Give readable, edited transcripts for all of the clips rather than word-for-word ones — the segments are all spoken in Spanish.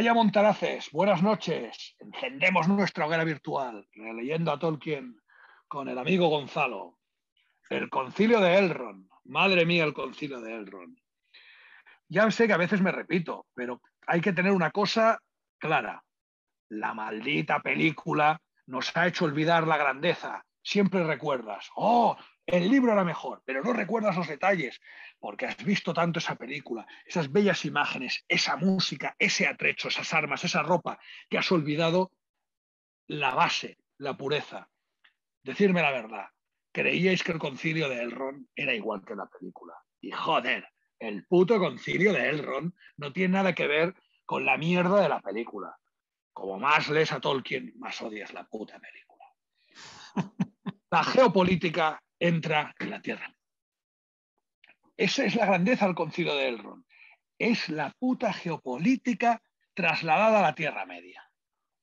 Vaya Montaraces, buenas noches. Encendemos nuestra hoguera virtual, releyendo a Tolkien con el amigo Gonzalo. El concilio de Elrond. Madre mía, el concilio de Elrond. Ya sé que a veces me repito, pero hay que tener una cosa clara. La maldita película nos ha hecho olvidar la grandeza. Siempre recuerdas, oh, el libro era mejor, pero no recuerdas los detalles, porque has visto tanto esa película, esas bellas imágenes, esa música, ese atrecho, esas armas, esa ropa, que has olvidado la base, la pureza. Decidme la verdad, creíais que el concilio de Elrond era igual que la película. Y joder, el puto concilio de Elrond no tiene nada que ver con la mierda de la película. Como más lees a Tolkien, más odias la puta película. La geopolítica entra en la Tierra. Esa es la grandeza del concilio de Elrond. Es la puta geopolítica trasladada a la Tierra Media.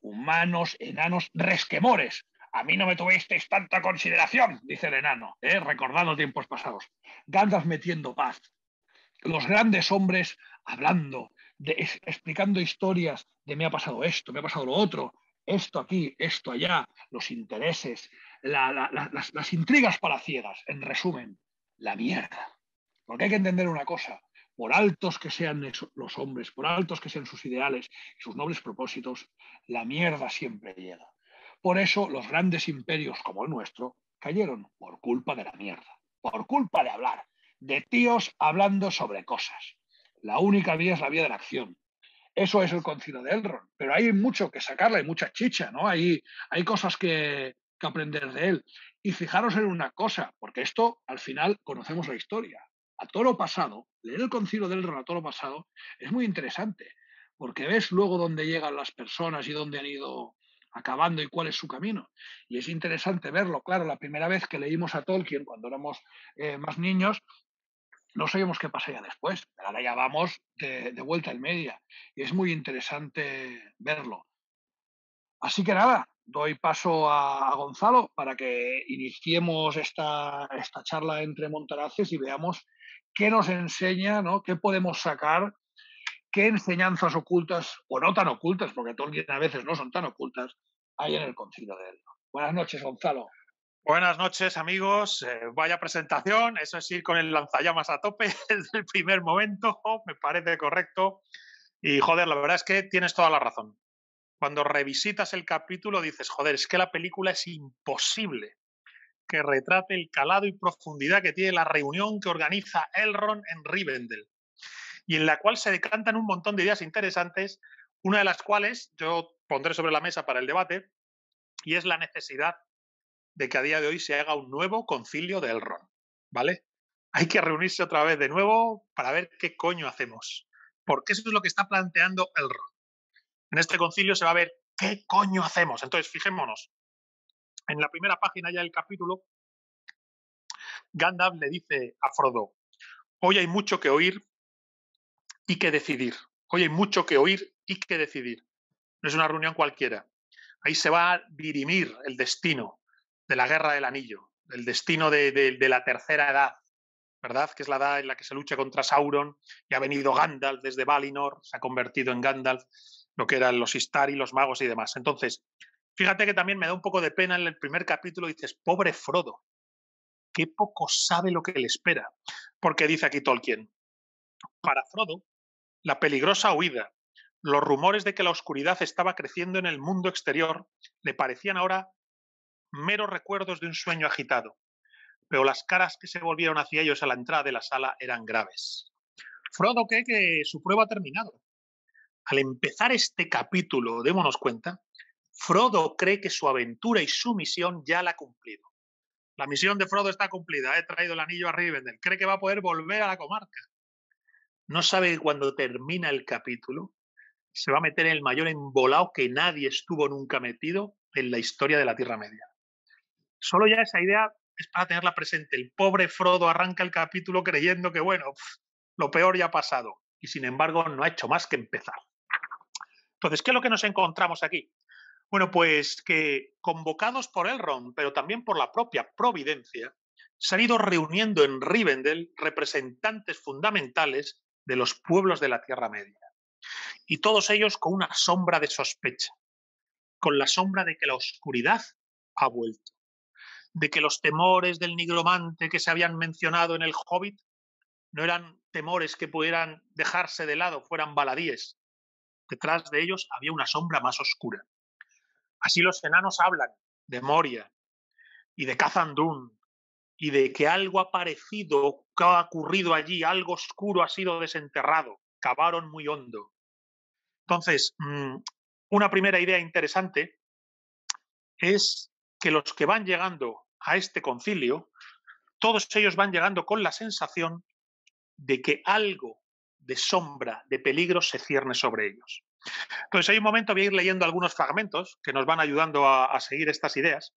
Humanos, enanos, resquemores. A mí no me tuvisteis tanta consideración, dice el enano, recordando tiempos pasados. Gandalf metiendo paz. Los grandes hombres hablando, explicando historias de me ha pasado esto, me ha pasado lo otro, esto aquí, esto allá, los intereses, las intrigas palaciegas. En resumen, la mierda. Porque hay que entender una cosa, por altos que sean los hombres, por altos que sean sus ideales y sus nobles propósitos, la mierda siempre llega. Por eso los grandes imperios como el nuestro cayeron por culpa de la mierda, por culpa de hablar, de tíos hablando sobre cosas. La única vía es la vía de la acción. Eso es el concilio de Elrond, pero hay mucho que sacarle, hay mucha chicha, ¿no? Hay cosas que aprender de él. Y fijaros en una cosa, porque esto al final conocemos la historia. A toro pasado, leer el concilio de Elrond a toro pasado es muy interesante, porque ves luego dónde llegan las personas y dónde han ido acabando y cuál es su camino. Y es interesante verlo. Claro, la primera vez que leímos a Tolkien, cuando éramos más niños, no sabíamos qué pasaría después, pero ahora ya vamos de vuelta en media y es muy interesante verlo. Así que nada, doy paso a Gonzalo para que iniciemos esta charla entre Montaraces y veamos qué nos enseña, ¿no? Qué podemos sacar, qué enseñanzas ocultas, o no tan ocultas, porque Tolkien a veces no son tan ocultas, hay en el concilio de él. Buenas noches, Gonzalo. Buenas noches, amigos. Vaya presentación. Eso es ir con el lanzallamas a tope desde el primer momento. Me parece correcto. Y, joder, la verdad es que tienes toda la razón. Cuando revisitas el capítulo dices, joder, es que la película es imposible que retrate el calado y profundidad que tiene la reunión que organiza Elrond en Rivendell y en la cual se decantan un montón de ideas interesantes, una de las cuales yo pondré sobre la mesa para el debate, y es la necesidad de que a día de hoy se haga un nuevo concilio de Elrond, ¿vale? Hay que reunirse otra vez de nuevo para ver qué coño hacemos, porque eso es lo que está planteando Elrond. En este concilio se va a ver qué coño hacemos. Entonces, fijémonos, en la primera página ya del capítulo, Gandalf le dice a Frodo, hoy hay mucho que oír y que decidir. Hoy hay mucho que oír y que decidir. No es una reunión cualquiera. Ahí se va a dirimir el destino de la Guerra del Anillo, el destino de la Tercera Edad, ¿verdad? Que es la edad en la que se lucha contra Sauron y ha venido Gandalf desde Valinor, se ha convertido en Gandalf, lo que eran los Istari, los magos y demás. Entonces, fíjate que también me da un poco de pena en el primer capítulo, dices, pobre Frodo, qué poco sabe lo que le espera. Porque dice aquí Tolkien, para Frodo, la peligrosa huida, los rumores de que la oscuridad estaba creciendo en el mundo exterior le parecían ahora meros recuerdos de un sueño agitado, pero las caras que se volvieron hacia ellos a la entrada de la sala eran graves. Frodo cree que su prueba ha terminado. Al empezar este capítulo, démonos cuenta, Frodo cree que su aventura y su misión ya la ha cumplido. La misión de Frodo está cumplida, he traído el anillo a Rivendell, cree que va a poder volver a la comarca. No sabe que cuando termina el capítulo se va a meter en el mayor embolado que nadie estuvo nunca metido en la historia de la Tierra Media. Solo ya esa idea es para tenerla presente. El pobre Frodo arranca el capítulo creyendo que, bueno, lo peor ya ha pasado. Y sin embargo no ha hecho más que empezar. Entonces, ¿qué es lo que nos encontramos aquí? Bueno, pues que convocados por Elrond, pero también por la propia Providencia, se han ido reuniendo en Rivendell representantes fundamentales de los pueblos de la Tierra Media. y todos ellos con una sombra de sospecha, con la sombra de que la oscuridad ha vuelto, de que los temores del nigromante que se habían mencionado en el Hobbit no eran temores que pudieran dejarse de lado, fueran baladíes. Detrás de ellos había una sombra más oscura. Así los enanos hablan de Moria y de Khazad-dûm y de que algo ha aparecido, que ha ocurrido allí, algo oscuro ha sido desenterrado, cavaron muy hondo. Entonces, una primera idea interesante es que los que van llegando a este concilio, todos ellos van llegando con la sensación de que algo de sombra, de peligro se cierne sobre ellos. Entonces hay un momento, voy a ir leyendo algunos fragmentos que nos van ayudando a seguir estas ideas,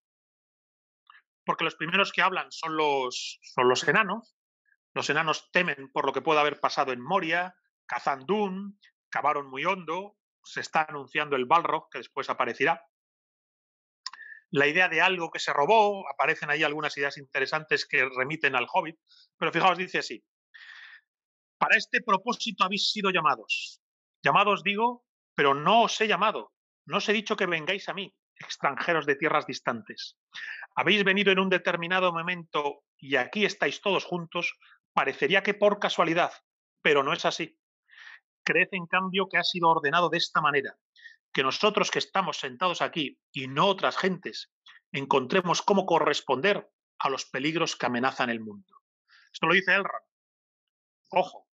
porque los primeros que hablan son los enanos. Los enanos temen por lo que pueda haber pasado en Moria, Khazad-dûm, cavaron muy hondo, se está anunciando el Balrog, que después aparecerá. La idea de algo que se robó, aparecen ahí algunas ideas interesantes que remiten al Hobbit, pero fijaos, dice así: para este propósito habéis sido llamados. Llamados digo, pero no os he llamado, no os he dicho que vengáis a mí, extranjeros de tierras distantes. Habéis venido en un determinado momento y aquí estáis todos juntos, parecería que por casualidad, pero no es así. Creed, en cambio, que ha sido ordenado de esta manera, que nosotros que estamos sentados aquí y no otras gentes, encontremos cómo corresponder a los peligros que amenazan el mundo. Esto lo dice Elrond. Ojo,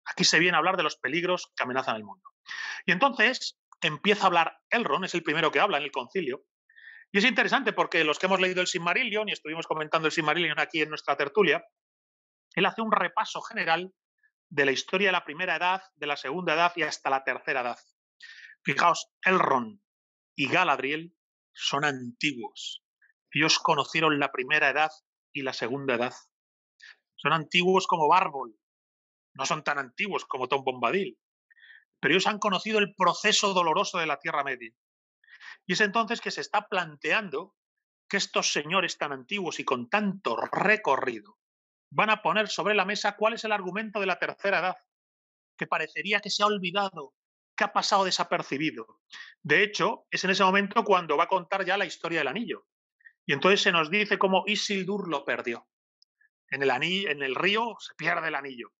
aquí se viene a hablar de los peligros que amenazan el mundo. Y entonces empieza a hablar Elrond, es el primero que habla en el concilio. Y es interesante porque los que hemos leído el Silmarillion, y estuvimos comentando el Silmarillion aquí en nuestra tertulia, él hace un repaso general de la historia de la primera edad, de la segunda edad y hasta la tercera edad. Fijaos, Elrond y Galadriel son antiguos. Ellos conocieron la primera edad y la segunda edad. Son antiguos como Bárbol. No son tan antiguos como Tom Bombadil. Pero ellos han conocido el proceso doloroso de la Tierra Media. Y es entonces que se está planteando que estos señores tan antiguos y con tanto recorrido van a poner sobre la mesa cuál es el argumento de la tercera edad, que parecería que se ha olvidado, que ha pasado desapercibido. De hecho, es en ese momento cuando va a contar ya la historia del anillo. Y entonces se nos dice cómo Isildur lo perdió. En el río se pierde el anillo.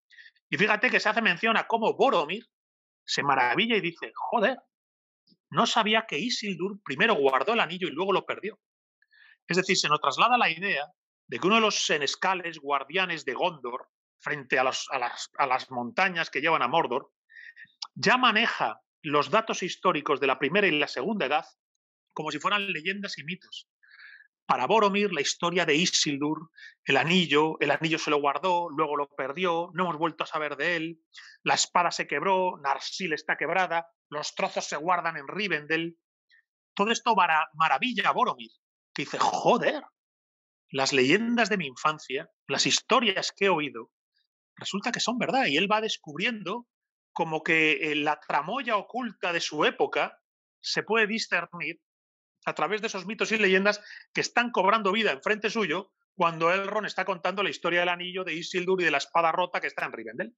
Y fíjate que se hace mención a cómo Boromir se maravilla y dice: joder, no sabía que Isildur primero guardó el anillo y luego lo perdió. Es decir, se nos traslada la idea de que uno de los senescales guardianes de Gondor, frente a las montañas que llevan a Mordor, ya maneja los datos históricos de la primera y la segunda edad como si fueran leyendas y mitos. Para Boromir, la historia de Isildur, el anillo se lo guardó, luego lo perdió, no hemos vuelto a saber de él, la espada se quebró, Narsil está quebrada, los trozos se guardan en Rivendell. Todo esto maravilla a Boromir, que dice: joder, las leyendas de mi infancia, las historias que he oído, resulta que son verdad. Y él va descubriendo como que la tramoya oculta de su época se puede discernir a través de esos mitos y leyendas que están cobrando vida enfrente suyo cuando Elrond está contando la historia del anillo, de Isildur y de la espada rota que está en Rivendell.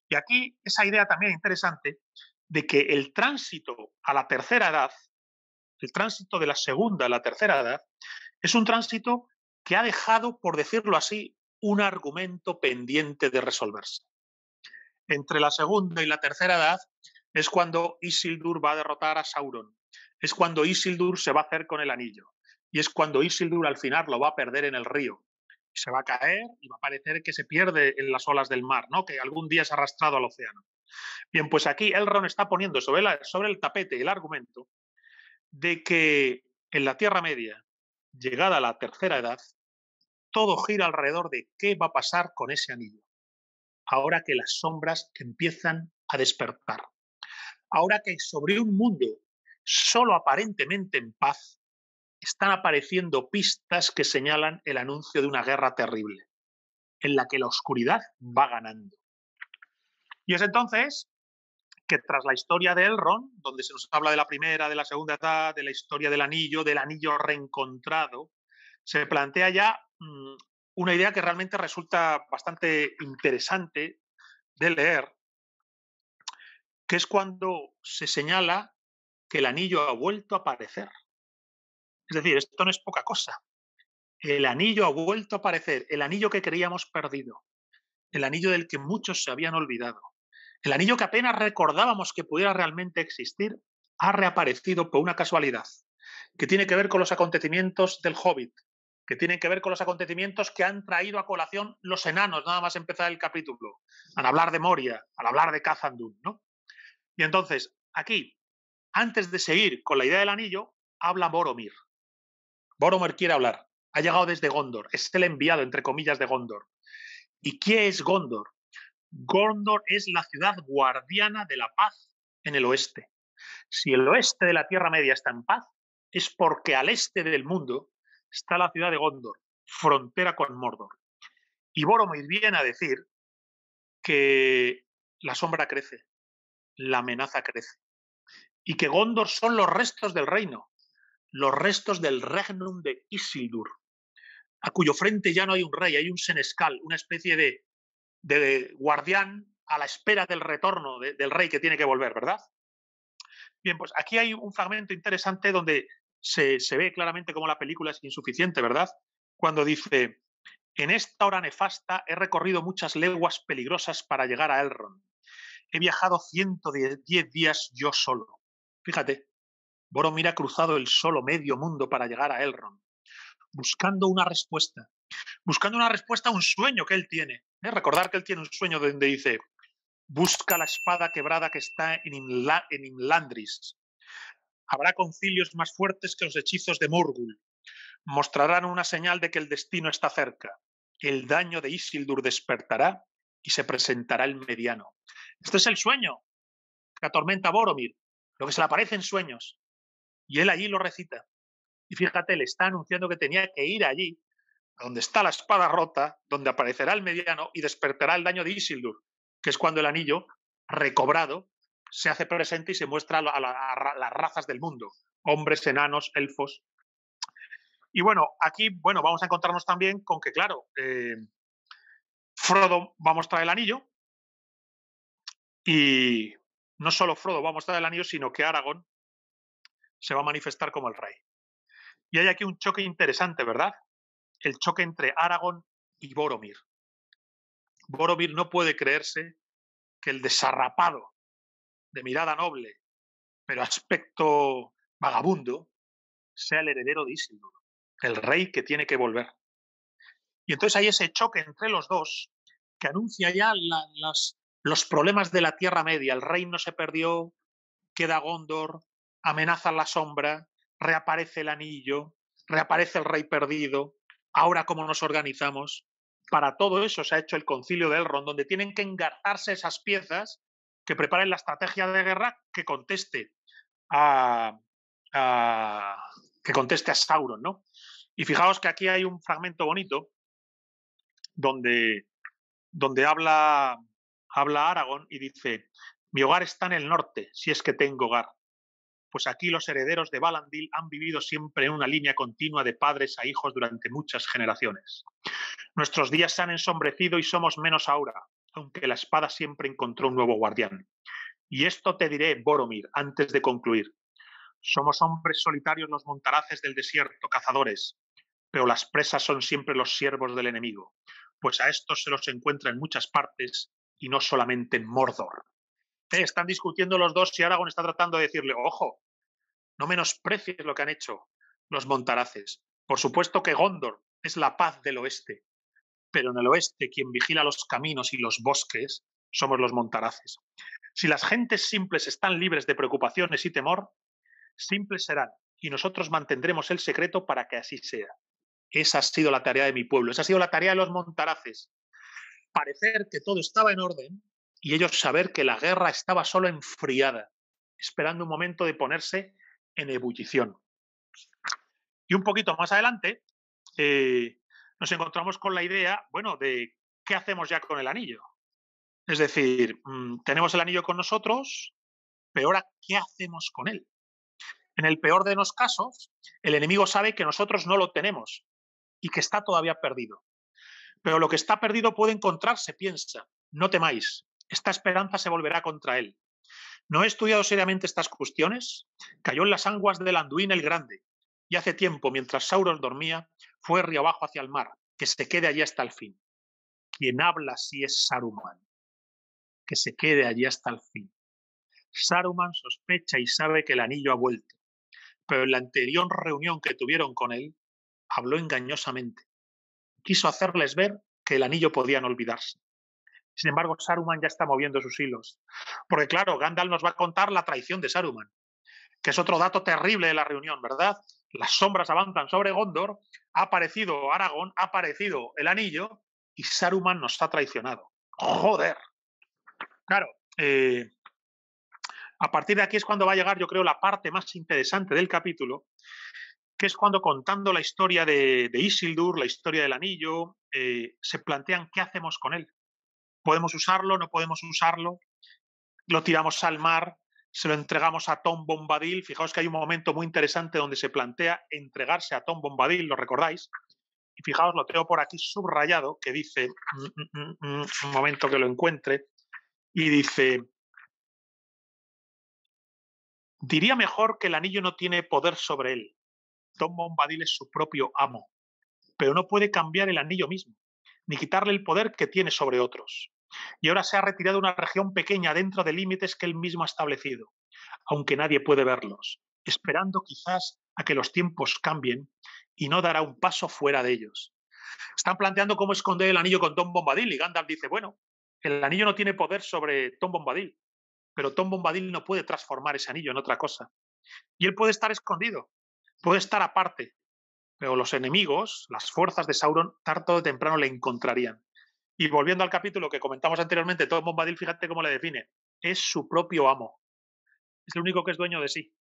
Y aquí esa idea también interesante de que el tránsito a la tercera edad, el tránsito de la segunda a la tercera edad, es un tránsito que ha dejado, por decirlo así, un argumento pendiente de resolverse. Entre la segunda y la tercera edad es cuando Isildur va a derrotar a Sauron. Es cuando Isildur se va a hacer con el anillo. Y es cuando Isildur al final lo va a perder en el río. Se va a caer y va a parecer que se pierde en las olas del mar, ¿no? Que algún día es arrastrado al océano. Bien, pues aquí Elrond está poniendo sobre el tapete el argumento de que en la Tierra Media, llegada a la tercera edad, todo gira alrededor de qué va a pasar con ese anillo. Ahora que las sombras empiezan a despertar. Ahora que sobre un mundo solo aparentemente en paz, están apareciendo pistas que señalan el anuncio de una guerra terrible, en la que la oscuridad va ganando. Y es entonces que tras la historia de Elrond, donde se nos habla de la primera, de la segunda edad, de la historia del anillo reencontrado, se plantea ya una idea que realmente resulta bastante interesante de leer, que es cuando se señala que el anillo ha vuelto a aparecer. Es decir, esto no es poca cosa. El anillo ha vuelto a aparecer, el anillo que creíamos perdido, el anillo del que muchos se habían olvidado, el anillo que apenas recordábamos que pudiera realmente existir, ha reaparecido por una casualidad, que tiene que ver con los acontecimientos del Hobbit, que tienen que ver con los acontecimientos que han traído a colación los enanos, nada más empezar el capítulo, al hablar de Moria, al hablar de Khazad-dûm, ¿no? Y entonces, aquí, antes de seguir con la idea del anillo, habla Boromir. Boromir quiere hablar. Ha llegado desde Gondor. Es el enviado, entre comillas, de Gondor. ¿Y qué es Gondor? Gondor es la ciudad guardiana de la paz en el oeste. Si el oeste de la Tierra Media está en paz, es porque al este del mundo está la ciudad de Gondor, frontera con Mordor. Y Boromir viene a decir que la sombra crece, la amenaza crece, y que Gondor son los restos del reino, los restos del regnum de Isildur, a cuyo frente ya no hay un rey, hay un senescal, una especie de guardián a la espera del retorno del rey que tiene que volver, ¿verdad? Bien, pues aquí hay un fragmento interesante donde se ve claramente cómo la película es insuficiente, ¿verdad? Cuando dice, en esta hora nefasta he recorrido muchas leguas peligrosas para llegar a Elrond. He viajado 110 días yo solo. Fíjate, Boromir ha cruzado el solo medio mundo para llegar a Elrond, buscando una respuesta a un sueño que él tiene. Recordar que él tiene un sueño donde dice, busca la espada quebrada que está en Imladris. Habrá concilios más fuertes que los hechizos de Morgul. Mostrarán una señal de que el destino está cerca. El daño de Isildur despertará y se presentará el mediano. Este es el sueño que atormenta a Boromir, lo que se le aparece en sueños. Y él allí lo recita. Y fíjate, le está anunciando que tenía que ir allí, donde está la espada rota, donde aparecerá el mediano y despertará el daño de Isildur, que es cuando el anillo, recobrado, se hace presente y se muestra a las razas del mundo, hombres, enanos, elfos. Y bueno, aquí vamos a encontrarnos también con que, claro, Frodo va a mostrar el anillo y no solo Frodo va a mostrar el anillo, sino que Aragorn se va a manifestar como el rey. Y hay aquí un choque interesante, ¿verdad? El choque entre Aragorn y Boromir. Boromir no puede creerse que el desarrapado, de mirada noble, pero aspecto vagabundo, sea el heredero de Isildur, el rey que tiene que volver. Y entonces hay ese choque entre los dos que anuncia ya los problemas de la Tierra Media. El reino se perdió, queda Gondor, amenaza la sombra, reaparece el anillo, reaparece el rey perdido. Ahora, ¿cómo nos organizamos? Para todo eso se ha hecho el concilio de Elrond, donde tienen que engarzarse esas piezas que preparen la estrategia de guerra que conteste a Sauron, ¿no? Y fijaos que aquí hay un fragmento bonito donde habla Aragorn y dice, mi hogar está en el norte, si es que tengo hogar. Pues aquí los herederos de Valandil han vivido siempre en una línea continua de padres a hijos durante muchas generaciones. Nuestros días se han ensombrecido y somos menos ahora, aunque la espada siempre encontró un nuevo guardián. Y esto te diré, Boromir, antes de concluir. Somos hombres solitarios los montaraces del desierto, cazadores, pero las presas son siempre los siervos del enemigo, pues a estos se los encuentra en muchas partes y no solamente en Mordor. Están discutiendo los dos y Aragorn está tratando de decirle, ojo, no menosprecies lo que han hecho los montaraces. Por supuesto que Gondor es la paz del oeste, pero en el oeste quien vigila los caminos y los bosques somos los montaraces. Si las gentes simples están libres de preocupaciones y temor, simples serán, y nosotros mantendremos el secreto para que así sea. Esa ha sido la tarea de mi pueblo, esa ha sido la tarea de los montaraces. Parecer que todo estaba en orden y ellos saber que la guerra estaba solo enfriada, esperando un momento de ponerse en ebullición. Y un poquito más adelante nos encontramos con la idea, de qué hacemos ya con el anillo. Es decir, tenemos el anillo con nosotros, pero ahora, ¿qué hacemos con él? En el peor de los casos, el enemigo sabe que nosotros no lo tenemos y que está todavía perdido. Pero lo que está perdido puede encontrarse, piensa. No temáis, esta esperanza se volverá contra él. No he estudiado seriamente estas cuestiones. Cayó en las aguas del Anduin el Grande, y hace tiempo, mientras Sauron dormía, fue río abajo hacia el mar, que se quede allí hasta el fin. Quien habla así es Saruman, que se quede allí hasta el fin. Saruman sospecha y sabe que el anillo ha vuelto, pero en la anterior reunión que tuvieron con él, habló engañosamente. Quiso hacerles ver que el anillo podían olvidarse. Sin embargo, Saruman ya está moviendo sus hilos. Porque claro, Gandalf nos va a contar la traición de Saruman, que es otro dato terrible de la reunión, ¿verdad? Las sombras avanzan sobre Gondor, ha aparecido Aragorn, ha aparecido el anillo y Saruman nos ha traicionado. ¡Joder! Claro, a partir de aquí es cuando va a llegar, yo creo, la parte más interesante del capítulo, que es cuando, contando la historia de Isildur, la historia del anillo, se plantean qué hacemos con él. ¿Podemos usarlo? ¿No podemos usarlo? ¿Lo tiramos al mar? ¿Se lo entregamos a Tom Bombadil? Fijaos que hay un momento muy interesante donde se plantea entregarse a Tom Bombadil, ¿lo recordáis? Y fijaos, lo tengo por aquí subrayado, que dice, un momento que lo encuentre, y dice, diría mejor que el anillo no tiene poder sobre él. Tom Bombadil es su propio amo, pero no puede cambiar el anillo mismo, ni quitarle el poder que tiene sobre otros. Y ahora se ha retirado a una región pequeña dentro de límites que él mismo ha establecido, aunque nadie puede verlos, esperando quizás a que los tiempos cambien y no dará un paso fuera de ellos. Están planteando cómo esconder el anillo con Tom Bombadil y Gandalf dice, bueno, el anillo no tiene poder sobre Tom Bombadil, pero Tom Bombadil no puede transformar ese anillo en otra cosa. Y él puede estar escondido, puede estar aparte, pero los enemigos, las fuerzas de Sauron, tarde o temprano le encontrarían. Y volviendo al capítulo que comentamos anteriormente, Tom Bombadil, fíjate cómo le define, es su propio amo, es el único que es dueño de sí,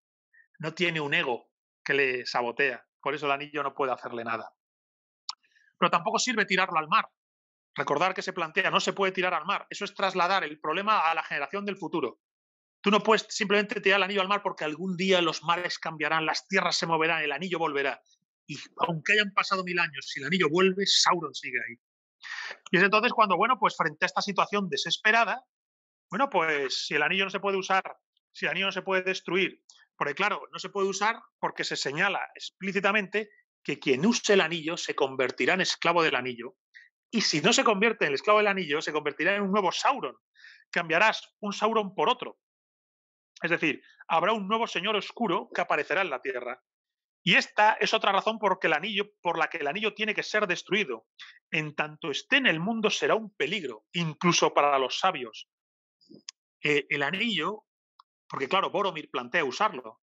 no tiene un ego que le sabotea, por eso el anillo no puede hacerle nada. Pero tampoco sirve tirarlo al mar. Recordar que se plantea, no se puede tirar al mar, eso es trasladar el problema a la generación del futuro. Tú no puedes simplemente tirar el anillo al mar porque algún día los mares cambiarán, las tierras se moverán, el anillo volverá. Y aunque hayan pasado 1000 años, si el anillo vuelve, Sauron sigue ahí. Y es entonces cuando, bueno, pues frente a esta situación desesperada, bueno, pues si el anillo no se puede usar, si el anillo no se puede destruir, porque claro, no se puede usar porque se señala explícitamente que quien use el anillo se convertirá en esclavo del anillo. Y si no se convierte en el esclavo del anillo, se convertirá en un nuevo Sauron. Cambiarás un Sauron por otro. Es decir, habrá un nuevo señor oscuro que aparecerá en la Tierra. Y esta es otra razón por la que el anillo tiene que ser destruido. En tanto esté en el mundo será un peligro, incluso para los sabios. El anillo, porque claro, Boromir plantea usarlo,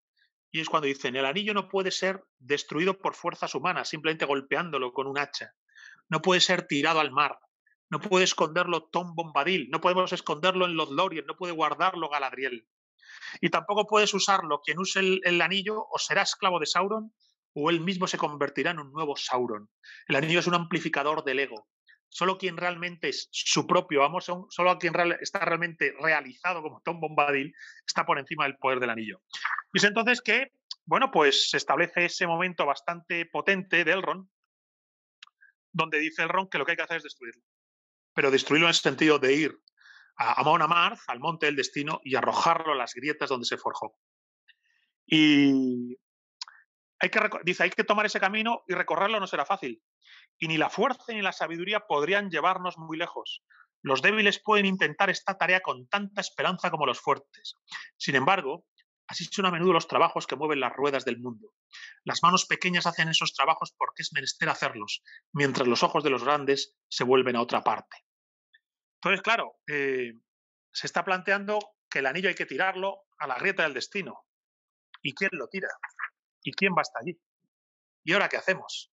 y es cuando dicen, el anillo no puede ser destruido por fuerzas humanas, simplemente golpeándolo con un hacha. No puede ser tirado al mar. No puede esconderlo Tom Bombadil. No podemos esconderlo en Lothlórien. No puede guardarlo Galadriel. Y tampoco puedes usarlo. Quien use el anillo o será esclavo de Sauron o él mismo se convertirá en un nuevo Sauron. El anillo es un amplificador del ego. Solo quien realmente es su propio amo, solo quien está realmente realizado como Tom Bombadil, está por encima del poder del anillo. Y es entonces que, bueno, pues se establece ese momento bastante potente de Elrond, donde dice Elrond que lo que hay que hacer es destruirlo. Pero destruirlo en el sentido de ir a Mount Amarth, al monte del destino, y arrojarlo a las grietas donde se forjó. Y dice, hay que tomar ese camino y recorrerlo no será fácil. Y ni la fuerza ni la sabiduría podrían llevarnos muy lejos. Los débiles pueden intentar esta tarea con tanta esperanza como los fuertes. Sin embargo, así son a menudo los trabajos que mueven las ruedas del mundo. Las manos pequeñas hacen esos trabajos porque es menester hacerlos, mientras los ojos de los grandes se vuelven a otra parte. Entonces, claro, se está planteando que el anillo hay que tirarlo a la grieta del destino. ¿Y quién lo tira? ¿Y quién va hasta allí? ¿Y ahora qué hacemos?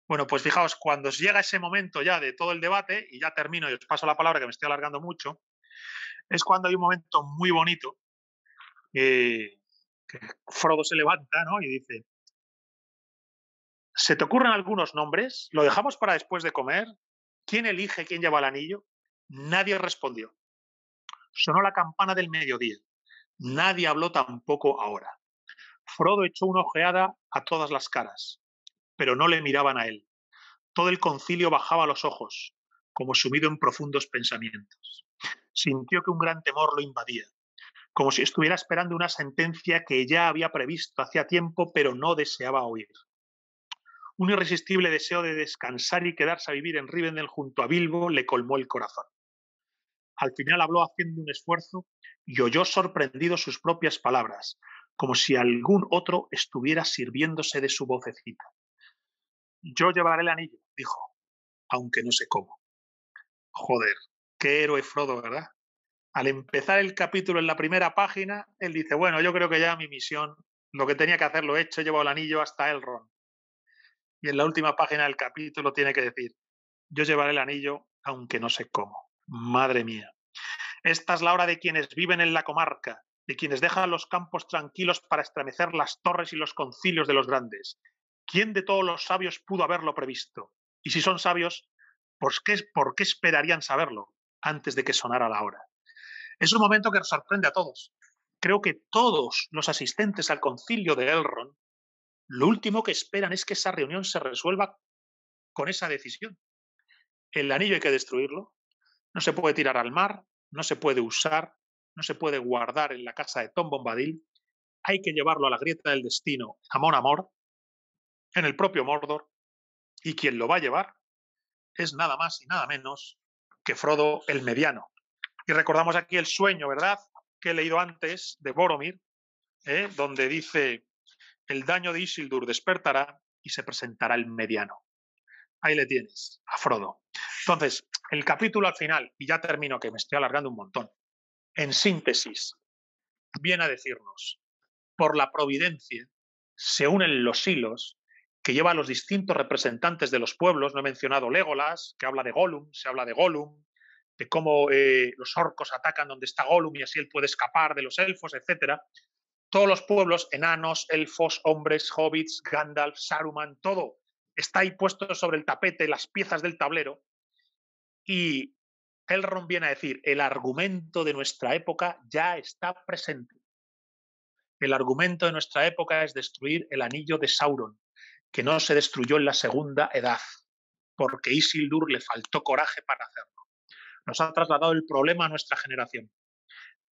Bueno, pues fijaos, cuando os llega ese momento ya de todo el debate, y ya termino y os paso la palabra que me estoy alargando mucho, es cuando hay un momento muy bonito que Frodo se levanta, ¿no? Y dice, ¿se te ocurren algunos nombres? ¿Lo dejamos para después de comer? ¿Quién elige quién lleva el anillo? Nadie respondió. Sonó la campana del mediodía. Nadie habló tampoco ahora. Frodo echó una ojeada a todas las caras, pero no le miraban a él. Todo el concilio bajaba los ojos, como sumido en profundos pensamientos. Sintió que un gran temor lo invadía. como si estuviera esperando una sentencia que ya había previsto hacía tiempo, pero no deseaba oír. Un irresistible deseo de descansar y quedarse a vivir en Rivendell junto a Bilbo le colmó el corazón. Al final habló haciendo un esfuerzo y oyó sorprendido sus propias palabras, como si algún otro estuviera sirviéndose de su vocecita. Yo llevaré el anillo, dijo, aunque no sé cómo. Joder, qué héroe Frodo, ¿verdad? Al empezar el capítulo en la primera página, él dice, bueno, yo creo que ya mi misión, lo que tenía que hacer lo he hecho, he llevado el anillo hasta Elrond. Y en la última página del capítulo tiene que decir, yo llevaré el anillo, aunque no sé cómo. Madre mía. Esta es la hora de quienes viven en la comarca, de quienes dejan los campos tranquilos para estremecer las torres y los concilios de los grandes. ¿Quién de todos los sabios pudo haberlo previsto? Y si son sabios, ¿por qué esperarían saberlo antes de que sonara la hora? Es un momento que sorprende a todos. Creo que todos los asistentes al concilio de Elrond, lo último que esperan es que esa reunión se resuelva con esa decisión. El anillo hay que destruirlo, no se puede tirar al mar, no se puede usar, no se puede guardar en la casa de Tom Bombadil, hay que llevarlo a la grieta del destino, a Mon Amor, en el propio Mordor, y quien lo va a llevar es nada más y nada menos que Frodo el Mediano. Y recordamos aquí el sueño, ¿verdad?, que he leído antes de Boromir, donde dice, el daño de Isildur despertará y se presentará el Mediano. Ahí le tienes, a Frodo. Entonces, el capítulo al final, y ya termino, que me estoy alargando un montón, en síntesis, viene a decirnos, por la providencia se unen los hilos que lleva a los distintos representantes de los pueblos. No he mencionado Legolas, que habla de Gollum, se habla de Gollum, de cómo los orcos atacan donde está Gollum y así él puede escapar de los elfos, etc. Todos los pueblos, enanos, elfos, hombres, hobbits, Gandalf, Saruman, todo está ahí puesto sobre el tapete, las piezas del tablero. Y Elrond viene a decir, el argumento de nuestra época ya está presente. El argumento de nuestra época es destruir el anillo de Sauron, que no se destruyó en la Segunda Edad, porque Isildur le faltó coraje para hacerlo. Nos ha trasladado el problema a nuestra generación.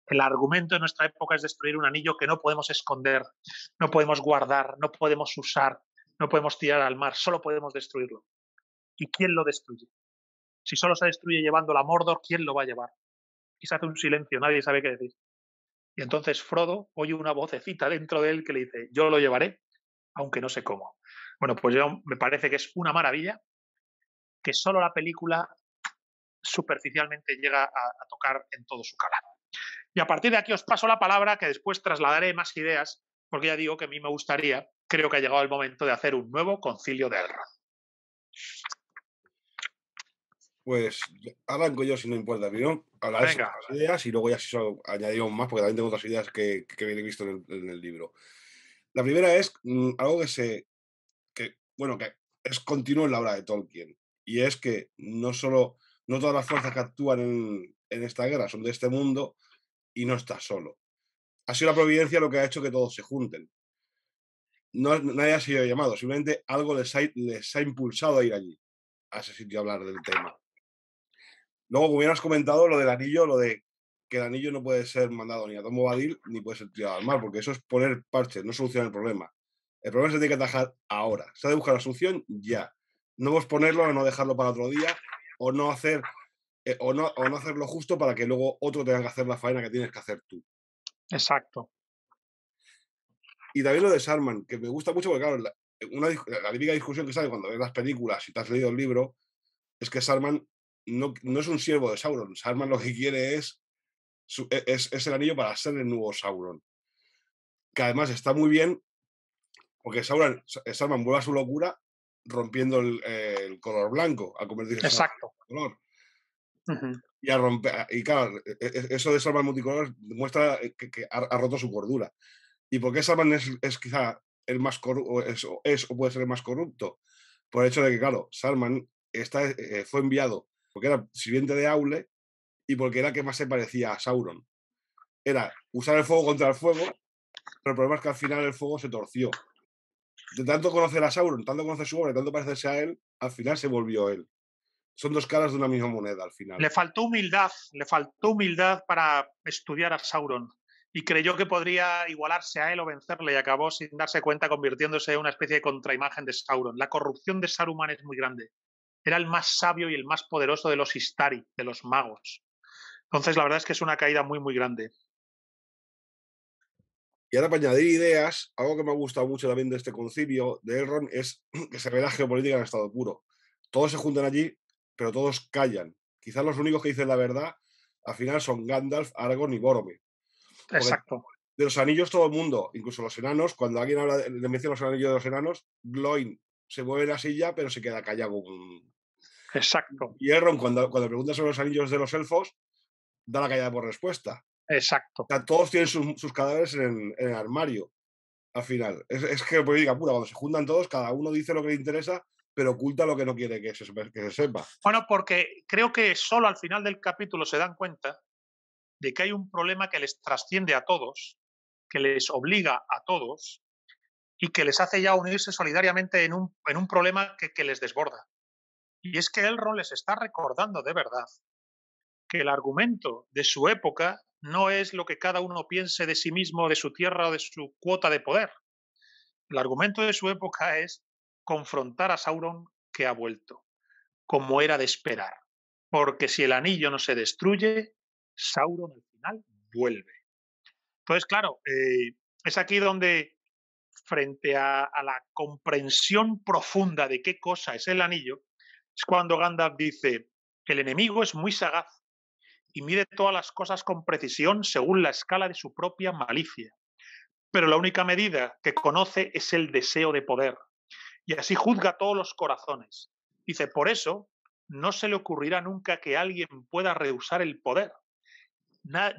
El argumento de nuestra época es destruir un anillo que no podemos esconder, no podemos guardar, no podemos usar, no podemos tirar al mar, solo podemos destruirlo. ¿Y quién lo destruye? Si solo se destruye llevándolo a Mordor, ¿quién lo va a llevar? Y se hace un silencio, nadie sabe qué decir. Y entonces Frodo oye una vocecita dentro de él que le dice, yo lo llevaré, aunque no sé cómo. Bueno, pues me parece que es una maravilla, que solo la película superficialmente llega a tocar en todo su calado. Y a partir de aquí os paso la palabra, que después trasladaré más ideas, porque ya digo que a mí me gustaría, creo que ha llegado el momento de hacer un nuevo concilio de Elrond. Pues arranco yo, si no importa, ¿no? Hablaré sobre las ideas y luego ya añadimos más, porque también tengo otras ideas que he visto en el libro. La primera es algo que es continuo en la obra de Tolkien, y es que no todas las fuerzas que actúan en esta guerra son de este mundo y no está solo. Ha sido la providencia lo que ha hecho que todos se junten. Nadie ha sido llamado, simplemente algo les ha impulsado a ir allí, a ese sitio a hablar del tema. Luego, como bien has comentado, lo del anillo, lo de que el anillo no puede ser mandado ni a Tom Bombadil ni puede ser tirado al mar, porque eso es poner parches, no soluciona el problema. El problema se tiene que atajar ahora. Se ha de buscar la solución ya. No posponerlo o no dejarlo para otro día, o no hacer o no hacerlo justo para que luego otro tenga que hacer la faena que tienes que hacer tú. Exacto. Y también lo de Saruman, que me gusta mucho porque, claro, la típica discusión que sale cuando ves las películas y te has leído el libro es que Saruman no es un siervo de Sauron. Saruman lo que quiere es el anillo para ser el nuevo Sauron. Que además está muy bien porque Saruman vuelve a su locura rompiendo el color blanco al convertirse en color. Y a romper, y claro, eso de Saruman multicolor demuestra que ha roto su cordura. ¿Y por qué Saruman es quizá el más corrupto, o puede ser el más corrupto? Por el hecho de que, claro, Saruman fue enviado porque era sirviente de Aule y porque era el que más se parecía a Sauron. Era usar el fuego contra el fuego, pero el problema es que al final el fuego se torció. De tanto conocer a Sauron, tanto conocer su obra, tanto parecerse a él, al final se volvió él. Son dos caras de una misma moneda al final. Le faltó humildad para estudiar a Sauron. y creyó que podría igualarse a él o vencerle y acabó, sin darse cuenta, convirtiéndose en una especie de contraimagen de Sauron. La corrupción de Saruman es muy grande. Era el más sabio y el más poderoso de los Istari, de los magos. Entonces, la verdad es que es una caída muy, muy grande. Y ahora, para añadir ideas, algo que me ha gustado mucho también de este concilio de Elrond es que se ve la geopolítica en estado puro. Todos se juntan allí, pero todos callan. Quizás los únicos que dicen la verdad al final son Gandalf, Aragorn y Boromir. Porque Exacto. de los anillos todo el mundo, incluso los enanos, cuando alguien habla le menciona los anillos de los enanos, Gloin se mueve en la silla, pero se queda callado. Exacto. Y Elrond, cuando pregunta sobre los anillos de los elfos, da la callada por respuesta. Exacto. O sea, todos tienen sus cadáveres en el armario, al final. Es geopolítica pura. Cuando se juntan todos, cada uno dice lo que le interesa, pero oculta lo que no quiere que se sepa. Bueno, porque creo que solo al final del capítulo se dan cuenta de que hay un problema que les trasciende a todos, que les obliga a todos y que les hace ya unirse solidariamente en un problema que les desborda. Y es que Elrond les está recordando de verdad que el argumento de su época no es lo que cada uno piense de sí mismo, de su tierra o de su cuota de poder. El argumento de su época es confrontar a Sauron, que ha vuelto, como era de esperar. Porque si el anillo no se destruye, Sauron al final vuelve. Entonces, claro, es aquí donde, frente a la comprensión profunda de qué cosa es el anillo, es cuando Gandalf dice: el enemigo es muy sagaz y mide todas las cosas con precisión según la escala de su propia malicia. Pero la única medida que conoce es el deseo de poder, y así juzga todos los corazones. Dice, por eso no se le ocurrirá nunca que alguien pueda rehusar el poder.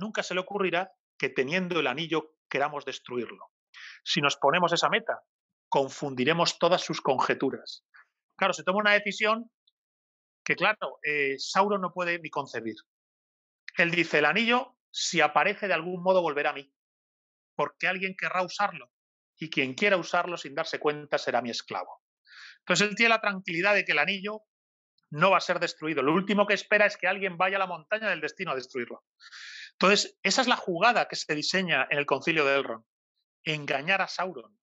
Nunca se le ocurrirá que teniendo el anillo queramos destruirlo. Si nos ponemos esa meta, confundiremos todas sus conjeturas. Claro, se toma una decisión que, claro, Sauron no puede ni concebir. Él dice, el anillo, si aparece de algún modo, volverá a mí, porque alguien querrá usarlo, y quien quiera usarlo sin darse cuenta será mi esclavo. Entonces él tiene la tranquilidad de que el anillo no va a ser destruido. Lo último que espera es que alguien vaya a la montaña del destino a destruirlo. Entonces, esa es la jugada que se diseña en el concilio de Elrond, engañar a Sauron.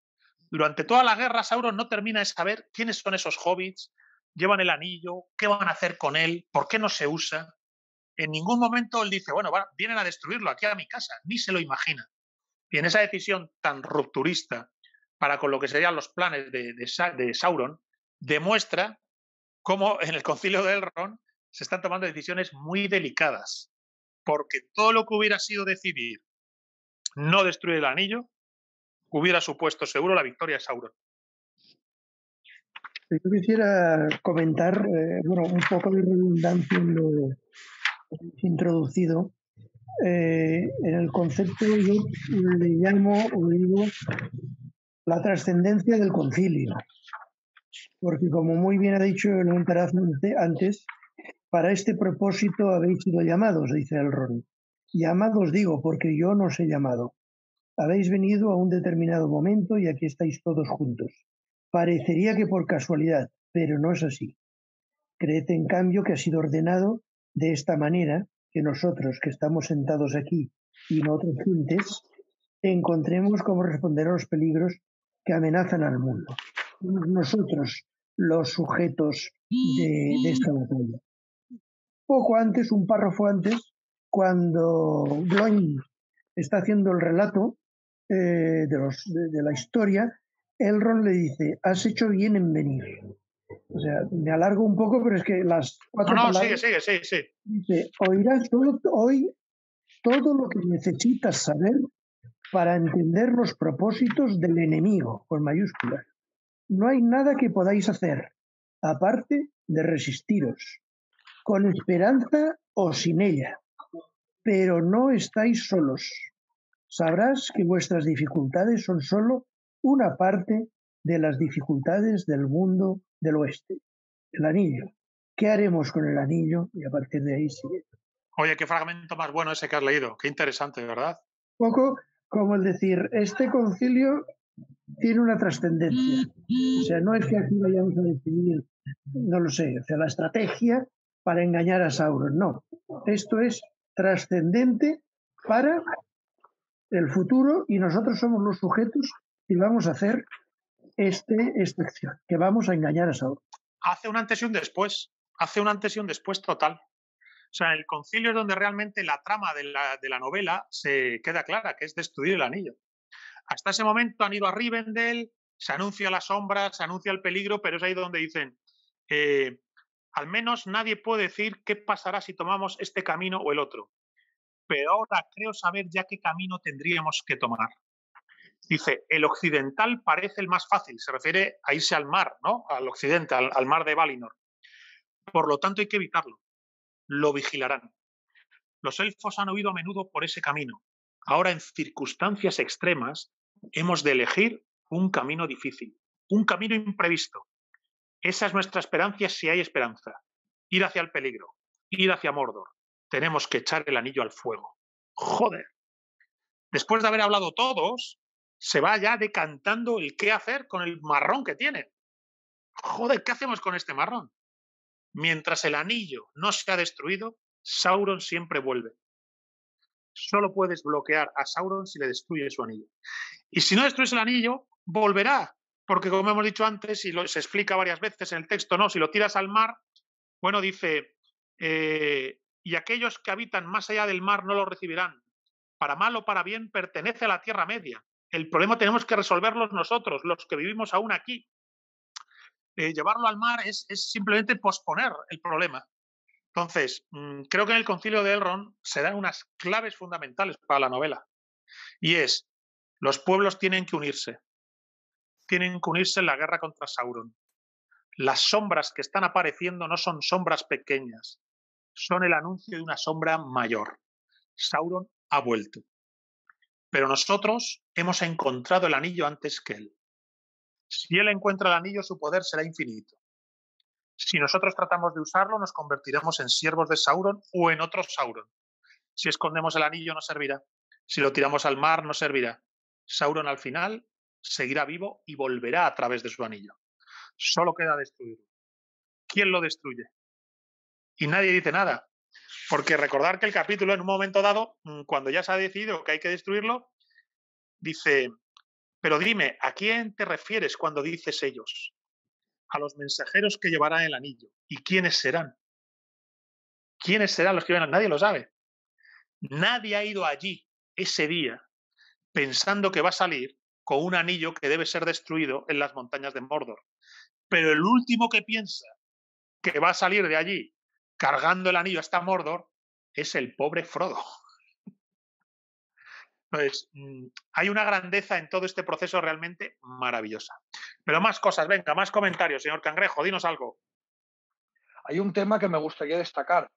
Durante toda la guerra, Sauron no termina de saber quiénes son esos hobbits, llevan el anillo, qué van a hacer con él, por qué no se usa. En ningún momento él dice, bueno, vienen a destruirlo aquí a mi casa, ni se lo imagina. Y en esa decisión tan rupturista para con lo que serían los planes de Sauron, demuestra cómo en el concilio de Elrond se están tomando decisiones muy delicadas, porque todo lo que hubiera sido decidir no destruir el anillo hubiera supuesto seguro la victoria de Sauron. Yo quisiera comentar, bueno, un poco de redundancia en lo introducido. En el concepto yo le llamo o digo la trascendencia del concilio, porque como muy bien ha dicho León Taraz antes, para este propósito habéis sido llamados, dice Elrond. Llamados digo, porque yo no os he llamado. Habéis venido a un determinado momento y aquí estáis todos juntos. Parecería que por casualidad, pero no es así. Creed, en cambio, que ha sido ordenado de esta manera que nosotros, que estamos sentados aquí y no otras gentes, encontremos cómo responder a los peligros que amenazan al mundo. Somos nosotros los sujetos de esta batalla. Poco antes, un párrafo antes, cuando Gloin está haciendo el relato de la historia, Elrond le dice, has hecho bien en venir. O sea, me alargo un poco, pero es que las cuatro palabras... Sigue. Dice, oirás hoy todo lo que necesitas saber para entender los propósitos del enemigo, con mayúsculas. No hay nada que podáis hacer, aparte de resistiros, con esperanza o sin ella. Pero no estáis solos. Sabrás que vuestras dificultades son solo una parte de las dificultades del mundo del oeste. El anillo. ¿Qué haremos con el anillo? Y a partir de ahí sigue. Oye, qué fragmento más bueno ese que has leído. Qué interesante, ¿verdad? Un poco como el decir, este concilio tiene una trascendencia. O sea, no es que aquí vayamos a decidir, no lo sé, o sea, la estrategia para engañar a Sauron. No. Esto es trascendente para el futuro y nosotros somos los sujetos que vamos a hacer esta acción, que vamos a engañar a Sauron. Hace un antes y un después. Hace un antes y un después total. O sea, el concilio es donde realmente la trama de la novela se queda clara, que es destruir el anillo. Hasta ese momento han ido a Rivendell, se anuncia la sombra, se anuncia el peligro, pero es ahí donde dicen, al menos nadie puede decir qué pasará si tomamos este camino o el otro. Pero ahora creo saber ya qué camino tendríamos que tomar. Dice, el occidental parece el más fácil, se refiere a irse al mar, ¿no? Al occidente, al mar de Valinor. Por lo tanto, hay que evitarlo. Lo vigilarán. Los elfos han huido a menudo por ese camino. Ahora, en circunstancias extremas, hemos de elegir un camino difícil, un camino imprevisto. Esa es nuestra esperanza si hay esperanza. Ir hacia el peligro, ir hacia Mordor. Tenemos que echar el anillo al fuego. ¡Joder! Después de haber hablado todos, se va ya decantando el qué hacer con el marrón que tiene. Joder, ¿qué hacemos con este marrón? Mientras el anillo no se ha destruido, Sauron siempre vuelve. Solo puedes bloquear a Sauron si le destruyes su anillo. Y si no destruyes el anillo, volverá. Porque como hemos dicho antes, y se explica varias veces en el texto, no, si lo tiras al mar, bueno, dice, y aquellos que habitan más allá del mar no lo recibirán. Para mal o para bien, pertenece a la Tierra Media. El problema tenemos que resolverlo nosotros, los que vivimos aún aquí. Llevarlo al mar es simplemente posponer el problema. Entonces, creo que en el Concilio de Elrond se dan unas claves fundamentales para la novela. Y es, los pueblos tienen que unirse. Tienen que unirse en la guerra contra Sauron. Las sombras que están apareciendo no son sombras pequeñas, son el anuncio de una sombra mayor. Sauron ha vuelto. Pero nosotros hemos encontrado el anillo antes que él. Si él encuentra el anillo, su poder será infinito. Si nosotros tratamos de usarlo, nos convertiremos en siervos de Sauron o en otro Sauron. Si escondemos el anillo, no servirá. Si lo tiramos al mar, no servirá. Sauron al final seguirá vivo y volverá a través de su anillo. Solo queda destruirlo. ¿Quién lo destruye? Y nadie dice nada. Porque recordar que el capítulo, en un momento dado, cuando ya se ha decidido que hay que destruirlo, dice, pero dime, ¿a quién te refieres cuando dices ellos? A los mensajeros que llevarán el anillo. ¿Y quiénes serán? ¿Quiénes serán los que llevarán? Nadie lo sabe. Nadie ha ido allí ese día pensando que va a salir con un anillo que debe ser destruido en las montañas de Mordor. Pero el último que piensa que va a salir de allí cargando el anillo hasta Mordor es el pobre Frodo. Entonces, hay una grandeza en todo este proceso realmente maravillosa. Pero más cosas, venga, más comentarios, señor Cangrejo, dinos algo. Hay un tema que me gustaría destacar,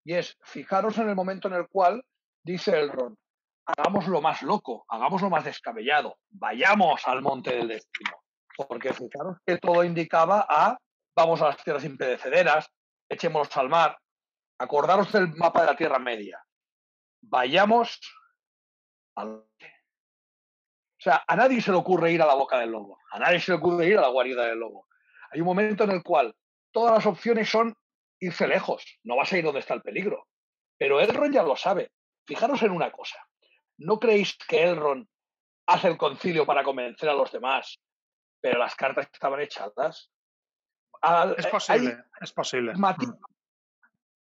y es, fijaros en el momento en el cual dice Elrond, hagamos lo más loco, hagamos lo más descabellado, vayamos al monte del destino. Porque fijaros que todo indicaba a, vamos a las tierras impedecederas, echémonos al mar, acordaros del mapa de la Tierra Media, vayamos al... O sea, a nadie se le ocurre ir a la boca del lobo, a nadie se le ocurre ir a la guarida del lobo. Hay un momento en el cual todas las opciones son irse lejos, no vas a ir donde está el peligro. Pero Elrond ya lo sabe. Fijaros en una cosa, ¿no creéis que Elrond hace el concilio para convencer a los demás, pero las cartas estaban echadas? Es posible, es posible.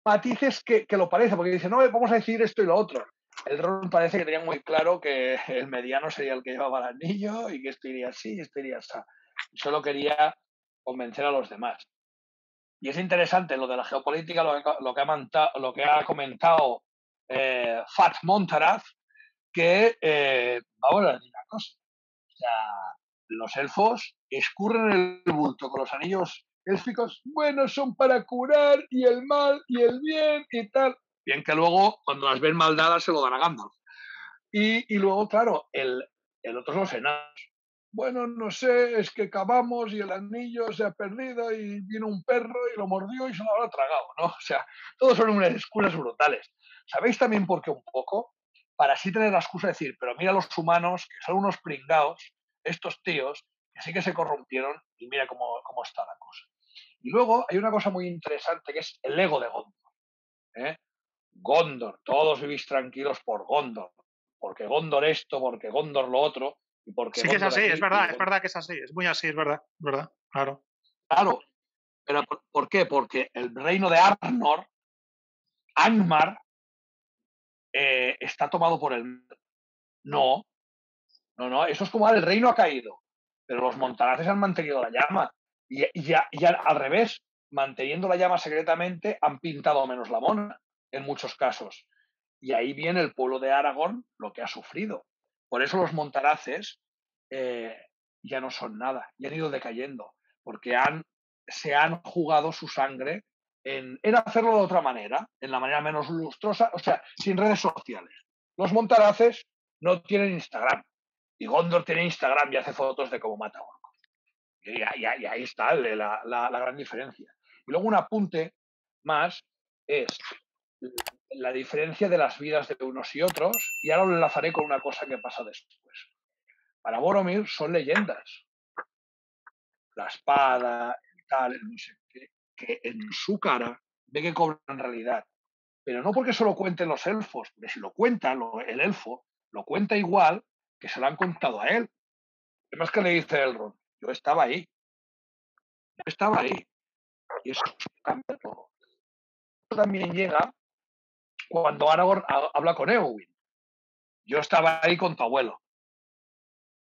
Matices que lo parece, porque dice, no, vamos a decir esto y lo otro. Elrond parece que tenía muy claro que el mediano sería el que llevaba el anillo y que esto iría así y esto iría así. Y solo quería convencer a los demás. Y es interesante lo de la geopolítica, lo que ha comentado Fat Montaraz, que vamos a decir una cosa. O sea, los elfos escurren el bulto con los anillos élficos, bueno, son para curar y el mal y el bien y tal. Bien que luego, cuando las ven mal dadas, se lo dan a Gandalf. Y luego, claro, el otro son los enanos. Bueno, no sé, es que cavamos y el anillo se ha perdido y vino un perro y lo mordió y se lo habrá tragado, ¿no? O sea, todos son unas excusas brutales. ¿Sabéis también por qué un poco? Para así tener la excusa de decir, pero mira los humanos, que son unos pringados, estos tíos, que sí que se corrompieron y mira cómo está la cosa. Y luego hay una cosa muy interesante que es el ego de Gondor. Gondor, todos vivís tranquilos por Gondor. porque Gondor esto, porque Gondor lo otro, y porque Sí que es Gondor así, aquí, es verdad que es así, es muy así, es verdad, claro. Claro, pero ¿por qué? Porque el reino de Arnor, Angmar, está tomado por el... No, eso es como el reino ha caído, pero los montaraces han mantenido la llama y al revés, manteniendo la llama secretamente, han pintado menos la mona en muchos casos. Y ahí viene el pueblo de Aragón lo que ha sufrido. Por eso los montaraces ya no son nada, y han ido decayendo, porque se han jugado su sangre en hacerlo de otra manera, en la manera menos lustrosa, o sea, sin redes sociales. Los montaraces no tienen Instagram, y Gondor tiene Instagram y hace fotos de cómo mata a orcos. Y ahí está la gran diferencia. Y luego un apunte más es la diferencia de las vidas de unos y otros, y ahora lo enlazaré con una cosa que pasa después. Para Boromir son leyendas. La espada, el tal, el no sé qué, que en su cara ve que cobran realidad. Pero no porque solo cuenten los elfos, porque si lo cuenta el elfo, lo cuenta igual que se lo han contado a él. Además que le dice Elrond, yo estaba ahí. Y eso cambia todo. Eso también llega cuando Aragorn habla con Eowyn. Yo estaba ahí con tu abuelo.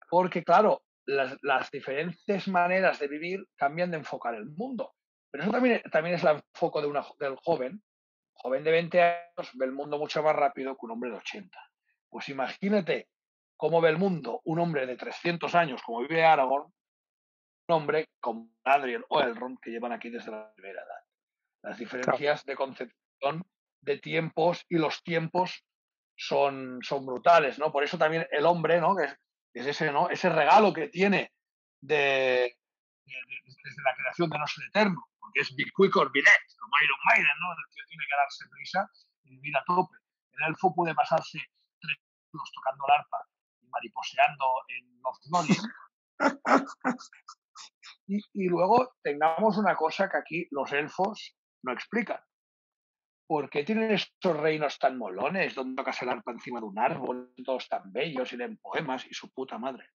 Porque, claro, las diferentes maneras de vivir cambian de enfocar el mundo. Pero eso también es el enfoque del joven. Joven de 20 años ve el mundo mucho más rápido que un hombre de 80. Pues imagínate cómo ve el mundo un hombre de 300 años, como vive Aragorn, un hombre como Adriel o Elrond, que llevan aquí desde la primera edad. Las diferencias de concepción de tiempos y los tiempos son brutales, ¿no? Por eso también el hombre, ¿no? Que es ese, ¿no? Ese regalo que tiene desde la creación de No Ser Eterno, porque es Be Quick or Be Dead, como Iron Maiden, ¿no? El que tiene que darse prisa y vivir a tope. El elfo puede pasarse 3 años tocando el arpa y mariposeando en los Lorien. Y luego tengamos una cosa que aquí los elfos no explican. ¿Por qué tienen estos reinos tan molones donde tocas el arpa encima de un árbol, todos tan bellos y leen poemas y su puta madre?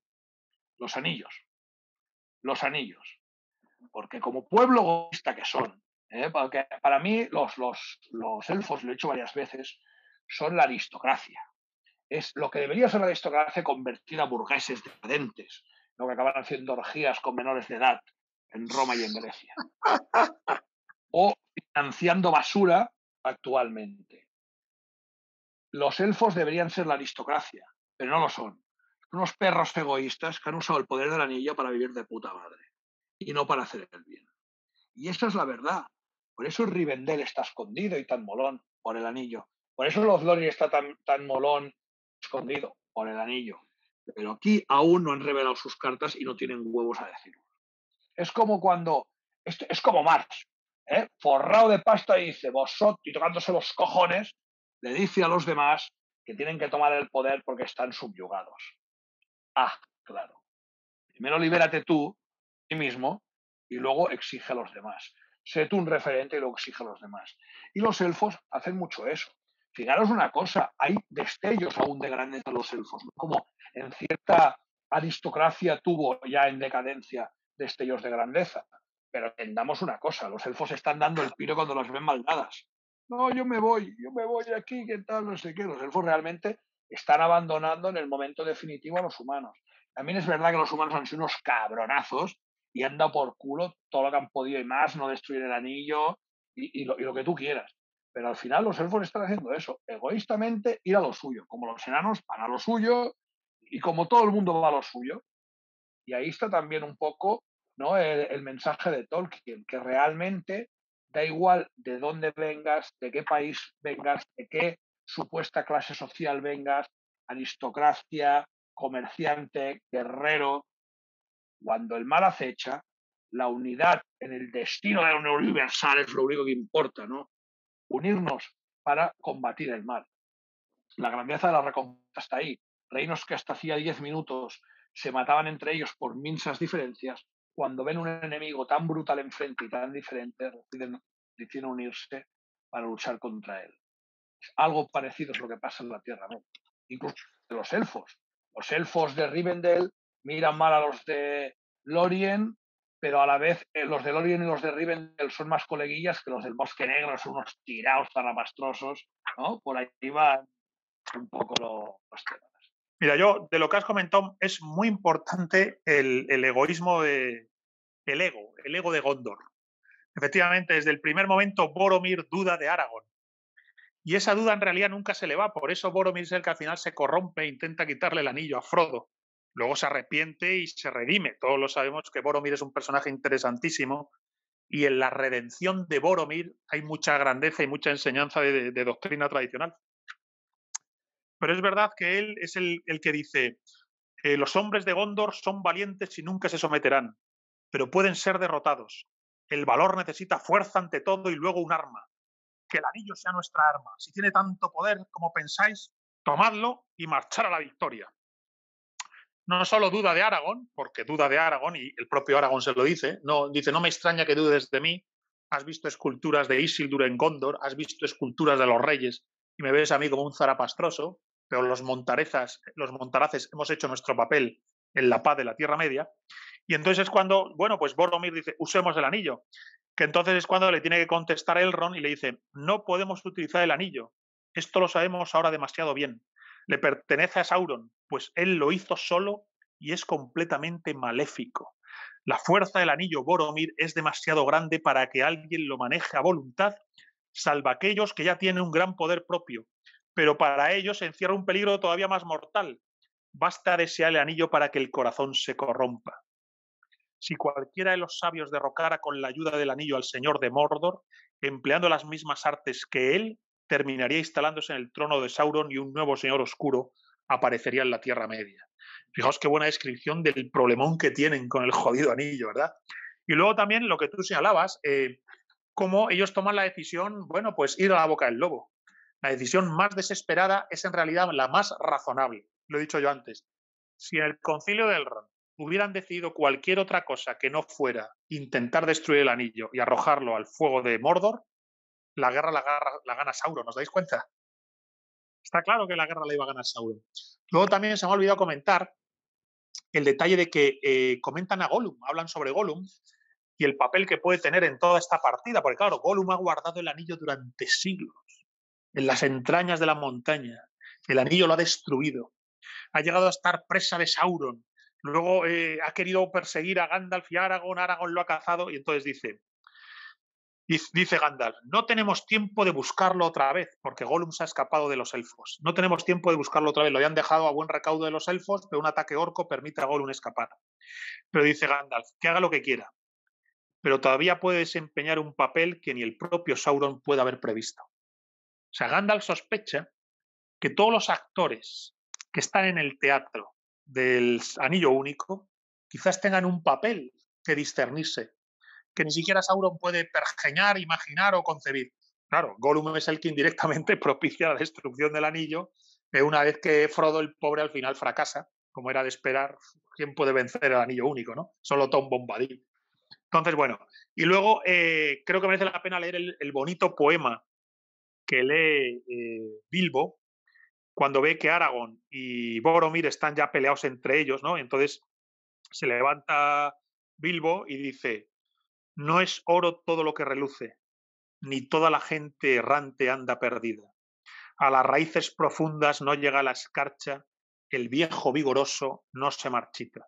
Los anillos. Los anillos. Porque como pueblo egoísta que son, porque para mí los elfos, lo he dicho varias veces, son la aristocracia. Es lo que debería ser la aristocracia convertida a burgueses decadentes, lo que acaban haciendo orgías con menores de edad en Roma y en Grecia. O financiando basura actualmente. Los elfos deberían ser la aristocracia, pero no lo son. Son unos perros egoístas que han usado el poder del anillo para vivir de puta madre y no para hacer el bien. Y esa es la verdad. Por eso Rivendell está escondido y tan molón por el anillo. Por eso los Lorien está tan molón escondido por el anillo. Pero aquí aún no han revelado sus cartas y no tienen huevos a decirlo. Es como cuando... Es como Marx, forrado de pasta y dice, vosotros, y tocándose los cojones, le dice a los demás que tienen que tomar el poder porque están subyugados. Ah, claro. Primero libérate tú, ti mismo, y luego exige a los demás. Sé tú un referente y luego exige a los demás. Y los elfos hacen mucho eso. Fijaros una cosa, hay destellos aún de grandeza de los elfos, como en cierta aristocracia tuvo ya en decadencia destellos de grandeza. Pero entendamos una cosa, los elfos están dando el piro cuando las ven mal dadas. No, yo me voy aquí, ¿qué tal? No sé qué. Los elfos realmente están abandonando en el momento definitivo a los humanos. También es verdad que los humanos han sido unos cabronazos y han dado por culo todo lo que han podido y más, no destruir el anillo y lo que tú quieras. Pero al final los elfos están haciendo eso, egoístamente ir a lo suyo. Como los enanos van a lo suyo y como todo el mundo va a lo suyo. Y ahí está también un poco, ¿no? el mensaje de Tolkien, que realmente da igual de dónde vengas, de qué país vengas, de qué supuesta clase social vengas, aristocracia, comerciante, guerrero, cuando el mal acecha, la unidad en el destino de lo universal es lo único que importa, ¿no? Unirnos para combatir el mal. La grandeza de la recompensa está ahí. Reinos que hasta hacía 10 minutos se mataban entre ellos por minsas diferencias, cuando ven un enemigo tan brutal enfrente y tan diferente, deciden unirse para luchar contra él. Algo parecido es lo que pasa en la Tierra, ¿no? Incluso los elfos. Los elfos de Rivendell miran mal a los de Lórien, pero a la vez los de Lórien y los de Rivendell son más coleguillas que los del Bosque Negro, son unos tirados zarrapastrosos, ¿no? Por ahí van un poco los temas. Mira, yo de lo que has comentado es muy importante el egoísmo el ego de Gondor. Efectivamente, desde el primer momento Boromir duda de Aragorn. Y esa duda en realidad nunca se le va. Por eso Boromir es el que al final se corrompe e intenta quitarle el anillo a Frodo. Luego se arrepiente y se redime. Todos lo sabemos que Boromir es un personaje interesantísimo. Y en la redención de Boromir hay mucha grandeza y mucha enseñanza de doctrina tradicional. Pero es verdad que él es el que dice: los hombres de Gondor son valientes y nunca se someterán, pero pueden ser derrotados. El valor necesita fuerza ante todo y luego un arma. Que el anillo sea nuestra arma. Si tiene tanto poder como pensáis, tomadlo y marchar a la victoria. No solo duda de Aragorn, porque duda de Aragorn, y el propio Aragorn se lo dice, no me extraña que dudes de mí. Has visto esculturas de Isildur en Gondor, has visto esculturas de los reyes, y me ves a mí como un zarapastroso, pero los montaraces hemos hecho nuestro papel en la paz de la Tierra Media. Y entonces es cuando, bueno, pues Boromir dice: usemos el anillo. Que entonces es cuando le tiene que contestar Elrond y le dice: no podemos utilizar el anillo. Esto lo sabemos ahora demasiado bien. Le pertenece a Sauron, pues él lo hizo solo y es completamente maléfico. La fuerza del anillo Boromir es demasiado grande para que alguien lo maneje a voluntad, salvo aquellos que ya tienen un gran poder propio. Pero para ellos se encierra un peligro todavía más mortal. Basta desear el anillo para que el corazón se corrompa. Si cualquiera de los sabios derrocara con la ayuda del anillo al señor de Mordor, empleando las mismas artes que él, terminaría instalándose en el trono de Sauron y un nuevo señor oscuro aparecería en la Tierra Media. Fijaos qué buena descripción del problemón que tienen con el jodido anillo, ¿verdad? Y luego también lo que tú señalabas, cómo ellos toman la decisión, bueno, pues ir a la boca del lobo. La decisión más desesperada es en realidad la más razonable. Lo he dicho yo antes. Si en el concilio de Elrond hubieran decidido cualquier otra cosa que no fuera intentar destruir el anillo y arrojarlo al fuego de Mordor, la guerra la gana Sauron, ¿os dais cuenta? Está claro que la guerra la iba a ganar Sauron. Luego también se me ha olvidado comentar el detalle de que comentan a Gollum, hablan sobre Gollum y el papel que puede tener en toda esta partida, porque claro, Gollum ha guardado el anillo durante siglos, en las entrañas de la montaña. El anillo lo ha destruido. Ha llegado a estar presa de Sauron. Luego ha querido perseguir a Gandalf y Aragorn lo ha cazado, y entonces dice Gandalf: no tenemos tiempo de buscarlo otra vez, porque Gollum se ha escapado de los elfos. No tenemos tiempo de buscarlo otra vez. Lo habían dejado a buen recaudo de los elfos, pero un ataque orco permite a Gollum escapar. Pero dice Gandalf que haga lo que quiera, pero todavía puede desempeñar un papel que ni el propio Sauron puede haber previsto. O sea, Gandalf sospecha que todos los actores que están en el teatro del Anillo Único quizás tengan un papel que discernirse, que ni siquiera Sauron puede pergeñar, imaginar o concebir. Claro, Gollum es el que indirectamente propicia la destrucción del anillo, una vez que Frodo, el pobre, al final fracasa, como era de esperar. ¿Quién puede vencer el Anillo Único, no? Solo Tom Bombadil. Entonces, bueno, y luego creo que merece la pena leer el bonito poema que lee Bilbo cuando ve que Aragorn y Boromir están ya peleados entre ellos, ¿no? Entonces se levanta Bilbo y dice: no es oro todo lo que reluce, ni toda la gente errante anda perdida. A las raíces profundas no llega la escarcha, el viejo vigoroso no se marchita.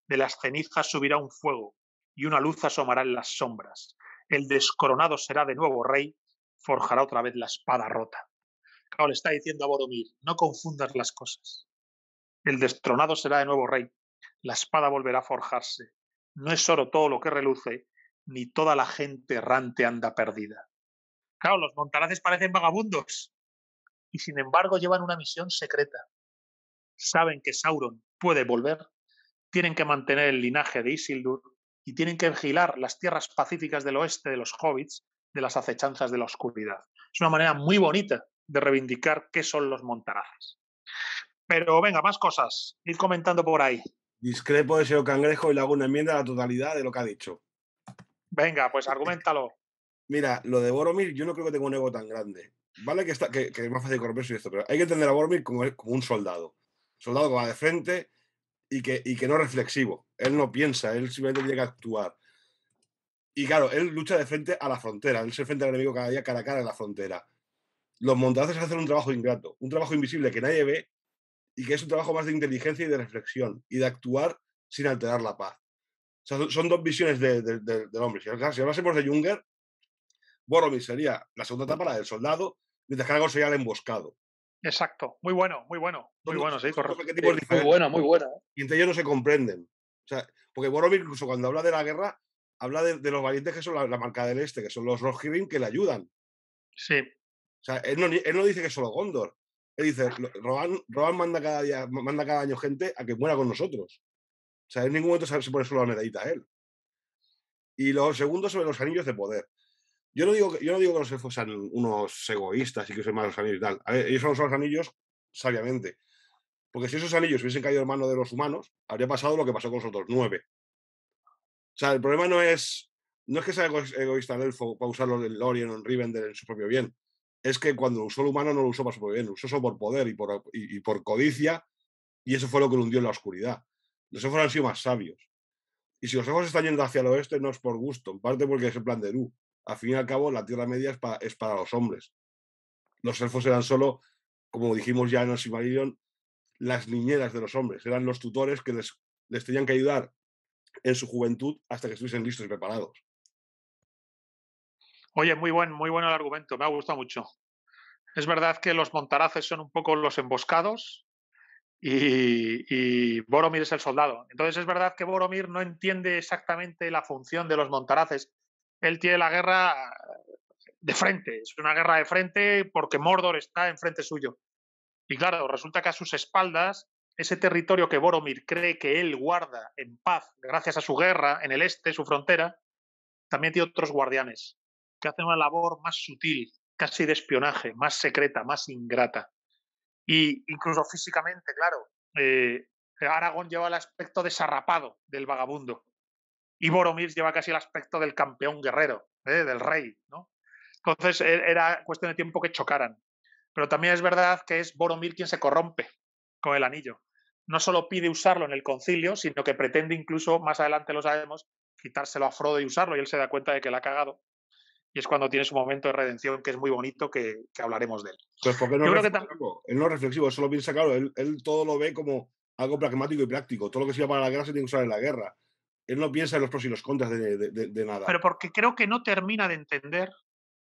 De las cenizas subirá un fuego y una luz asomará en las sombras. El descoronado será de nuevo rey, forjará otra vez la espada rota. Claro, le está diciendo a Boromir: no confundas las cosas. El destronado será de nuevo rey, la espada volverá a forjarse. No es oro todo lo que reluce, ni toda la gente errante anda perdida. Claro, los montaraces parecen vagabundos y sin embargo llevan una misión secreta. Saben que Sauron puede volver, tienen que mantener el linaje de Isildur y tienen que vigilar las tierras pacíficas del oeste de los hobbits de las acechanzas de la oscuridad. Es una manera muy bonita de reivindicar qué son los montaraces. Pero venga, más cosas. Ir comentando por ahí. Discrepo de señor Cangrejo y le hago una enmienda a la totalidad de lo que ha dicho. Venga, pues argumentalo. Mira, lo de Boromir, yo no creo que tenga un ego tan grande. Vale que es más fácil corromperse y esto, pero hay que entender a Boromir como un soldado. soldado que va de frente y que no es reflexivo. Él no piensa, él simplemente tiene que actuar. Y claro, él lucha de frente a la frontera, él se enfrenta al enemigo cada día cara a cara en la frontera. Los montaraces hacen un trabajo ingrato, un trabajo invisible que nadie ve y que es un trabajo más de inteligencia y de reflexión y de actuar sin alterar la paz. O sea, son dos visiones del hombre. Si hablásemos de Junger, Boromir sería la segunda etapa, la del soldado, mientras que Aragorn sería el emboscado. Exacto, muy bueno, sí, Son dos correcto. arquetipos Muy diferentes. buena, muy buena. Y entre ellos no se comprenden. O sea, porque Boromir, incluso cuando habla de la guerra, habla de los valientes que son la marca del este, que son los Rohirrim, que le ayudan. Sí. O sea, él no dice que es solo Gondor. Él dice, Rohan manda cada año gente a que muera con nosotros. O sea, en ningún momento se pone solo la medallita a él. Y lo segundo sobre los anillos de poder. Yo no digo que los elfos sean unos egoístas y que usen más los anillos y tal. A ver, ellos usan los anillos sabiamente. Porque si esos anillos hubiesen caído en manos de los humanos, habría pasado lo que pasó con los otros 9. O sea, el problema no es que sea egoísta el elfo para usarlo en Lorien o en Rivendell en su propio bien. Es que cuando usó el humano no lo usó para su propio bien, lo usó solo por poder y por codicia, y eso fue lo que lo hundió en la oscuridad. Los elfos han sido más sabios. Y si los elfos están yendo hacia el oeste, no es por gusto, en parte porque es el plan de Eru. Al fin y al cabo, la Tierra Media es para los hombres. Los elfos eran solo, como dijimos ya en el Silmarillion, las niñeras de los hombres, eran los tutores que les tenían que ayudar en su juventud hasta que estuviesen listos y preparados. Oye, muy bueno el argumento, me ha gustado mucho. Es verdad que los montaraces son un poco los emboscados y Boromir es el soldado. Entonces es verdad que Boromir no entiende exactamente la función de los montaraces. Él tiene la guerra de frente, es una guerra de frente porque Mordor está enfrente suyo. Y claro, resulta que a sus espaldas, ese territorio que Boromir cree que él guarda en paz gracias a su guerra en el este, su frontera, también tiene otros guardianes que hacen una labor más sutil, casi de espionaje, más secreta, más ingrata. Y incluso físicamente, claro, Aragorn lleva el aspecto desarrapado del vagabundo y Boromir lleva casi el aspecto del campeón guerrero, del rey, ¿no? Entonces era cuestión de tiempo que chocaran. Pero también es verdad que es Boromir quien se corrompe con el anillo. No solo pide usarlo en el concilio, sino que pretende incluso, más adelante lo sabemos, quitárselo a Frodo y usarlo, y él se da cuenta de que la ha cagado. Y es cuando tiene su momento de redención, que es muy bonito, que hablaremos de él. Pues porque no Yo es creo que reflexivo. Él no es reflexivo, él solo piensa, claro, él todo lo ve como algo pragmático y práctico. Todo lo que sirva para la guerra se tiene que usar en la guerra. Él no piensa en los pros y los contras de nada. Pero porque creo que no termina de entender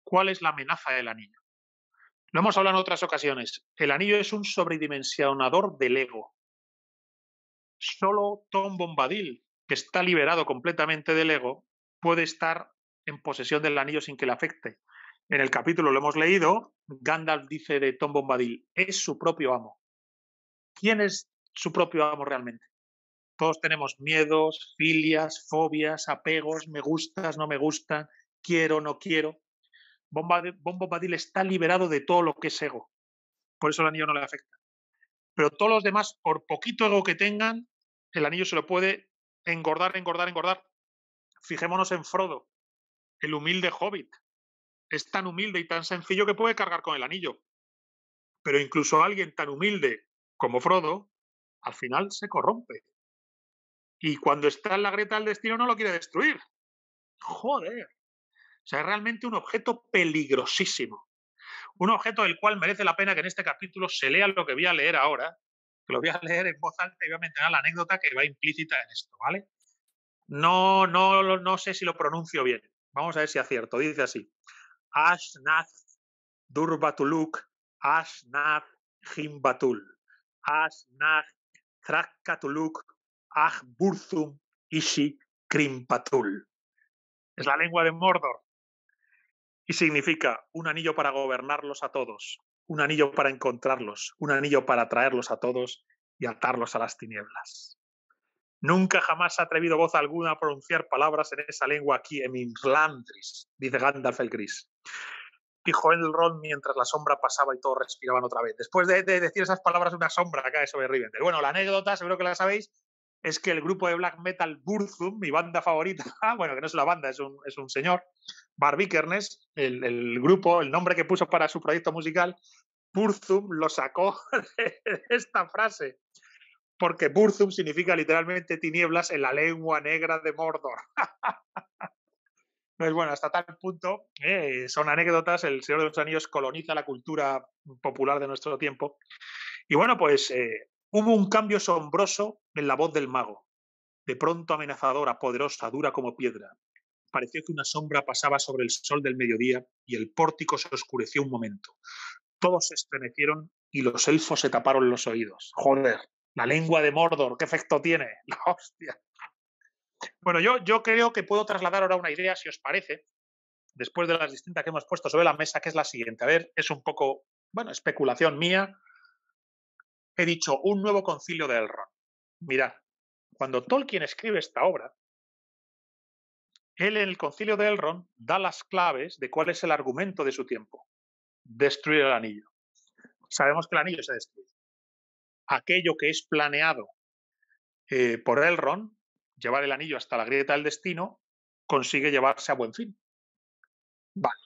cuál es la amenaza del anillo. Lo hemos hablado en otras ocasiones. El anillo es un sobredimensionador del ego. Solo Tom Bombadil, que está liberado completamente del ego, puede estar en posesión del anillo sin que le afecte. En el capítulo lo hemos leído, Gandalf dice de Tom Bombadil, es su propio amo. ¿Quién es su propio amo realmente? Todos tenemos miedos, filias, fobias, apegos, me gustas, no me gustan, quiero, no quiero. Bombadil está liberado de todo lo que es ego. Por eso el anillo no le afecta. Pero todos los demás, por poquito ego que tengan, el anillo se lo puede engordar. Fijémonos en Frodo, el humilde hobbit. Es tan humilde y tan sencillo que puede cargar con el anillo. Pero incluso alguien tan humilde como Frodo, al final se corrompe. Y cuando está en la grieta del destino no lo quiere destruir. Joder. O sea, es realmente un objeto peligrosísimo. Un objeto del cual merece la pena que en este capítulo se lea lo que voy a leer ahora, que lo voy a leer en voz alta y voy a mencionar la anécdota que va implícita en esto, ¿vale? No sé si lo pronuncio bien. Vamos a ver si acierto. Dice así. Ashnath Durbatuluk Ashnath Himbatul Ashnath Thrakkatuluk Ahburzum Ishi Krimpatul. Es la lengua de Mordor y significa un anillo para gobernarlos a todos, un anillo para encontrarlos, un anillo para traerlos a todos y atarlos a las tinieblas. Nunca jamás ha atrevido voz alguna a pronunciar palabras en esa lengua aquí en Imlandris, dice Gandalf el Gris. Dijo Elrond mientras la sombra pasaba y todos respiraban otra vez. Después de decir esas palabras, una sombra cae sobre Rivendell. Bueno, la anécdota, seguro que la sabéis, es que el grupo de black metal Burzum, mi banda favorita, bueno, que no es una banda, es un señor, Bar Vikernes, el grupo, el nombre que puso para su proyecto musical, Burzum lo sacó de esta frase, porque Burzum significa literalmente tinieblas en la lengua negra de Mordor. Pues bueno, hasta tal punto, son anécdotas, el Señor de los Anillos coloniza la cultura popular de nuestro tiempo. Y bueno, pues hubo un cambio asombroso en la voz del mago. De pronto amenazadora, poderosa, dura como piedra. Pareció que una sombra pasaba sobre el sol del mediodía y el pórtico se oscureció un momento. Todos se estremecieron y los elfos se taparon los oídos. Joder, la lengua de Mordor, ¿qué efecto tiene? La hostia. Bueno, yo creo que puedo trasladar ahora una idea, si os parece, después de las distintas que hemos puesto sobre la mesa, que es la siguiente. A ver, es un poco, bueno, especulación mía. He dicho un nuevo concilio de Elrond. Mirad, cuando Tolkien escribe esta obra, él en el concilio de Elrond da las claves de cuál es el argumento de su tiempo. Destruir el anillo. Sabemos que el anillo se destruye. Aquello que es planeado por Elrond, llevar el anillo hasta la grieta del destino, consigue llevarse a buen fin. Vale.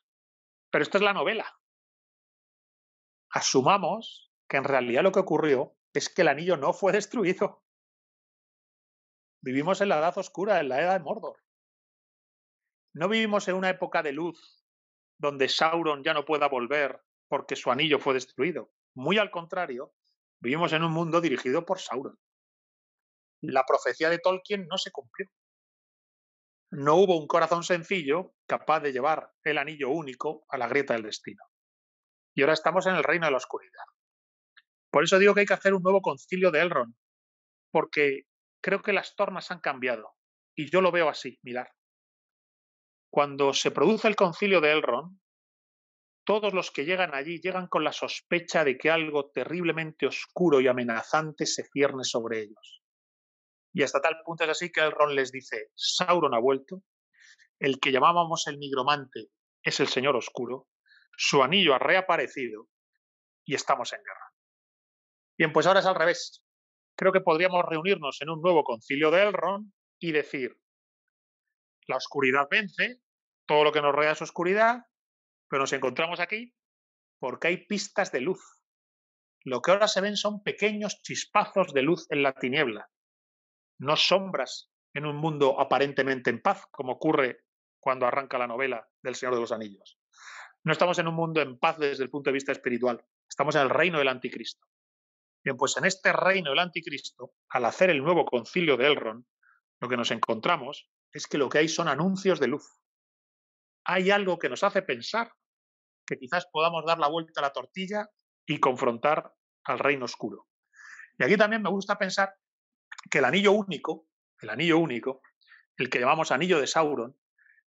Pero esta es la novela. Asumamos que en realidad lo que ocurrió es que el anillo no fue destruido. Vivimos en la Edad Oscura, en la Edad de Mordor. No vivimos en una época de luz donde Sauron ya no pueda volver porque su anillo fue destruido. Muy al contrario, vivimos en un mundo dirigido por Sauron. La profecía de Tolkien no se cumplió. No hubo un corazón sencillo capaz de llevar el anillo único a la grieta del destino. Y ahora estamos en el reino de la oscuridad. Por eso digo que hay que hacer un nuevo concilio de Elrond, porque creo que las tornas han cambiado. Y yo lo veo así, mirad. Cuando se produce el concilio de Elrond, todos los que llegan allí llegan con la sospecha de que algo terriblemente oscuro y amenazante se cierne sobre ellos. Y hasta tal punto es así que Elrond les dice: Sauron ha vuelto, el que llamábamos el nigromante es el señor oscuro, su anillo ha reaparecido y estamos en guerra. Bien, pues ahora es al revés. Creo que podríamos reunirnos en un nuevo concilio de Elrond y decir: la oscuridad vence, todo lo que nos rodea es oscuridad, pero nos encontramos aquí porque hay pistas de luz. Lo que ahora se ven son pequeños chispazos de luz en la tiniebla, no sombras en un mundo aparentemente en paz, como ocurre cuando arranca la novela del Señor de los Anillos. No estamos en un mundo en paz desde el punto de vista espiritual, estamos en el reino del anticristo. Bien, pues en este reino del anticristo, al hacer el nuevo concilio de Elrond, lo que nos encontramos es que lo que hay son anuncios de luz. Hay algo que nos hace pensar que quizás podamos dar la vuelta a la tortilla y confrontar al reino oscuro. Y aquí también me gusta pensar que el anillo único, el que llamamos anillo de Sauron,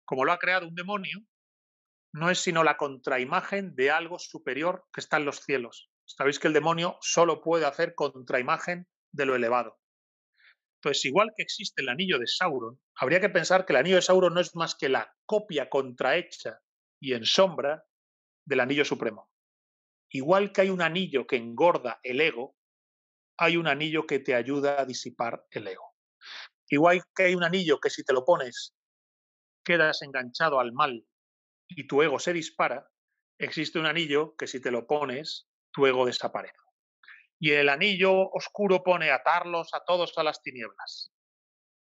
como lo ha creado un demonio, no es sino la contraimagen de algo superior que está en los cielos. Sabéis que el demonio solo puede hacer contraimagen de lo elevado. Entonces, igual que existe el anillo de Sauron, habría que pensar que el anillo de Sauron no es más que la copia contrahecha y en sombra del anillo supremo. Igual que hay un anillo que engorda el ego, hay un anillo que te ayuda a disipar el ego. Igual que hay un anillo que si te lo pones quedas enganchado al mal y tu ego se dispara, existe un anillo que si te lo pones, tu ego desaparece. Y el anillo oscuro pone atarlos a todos a las tinieblas.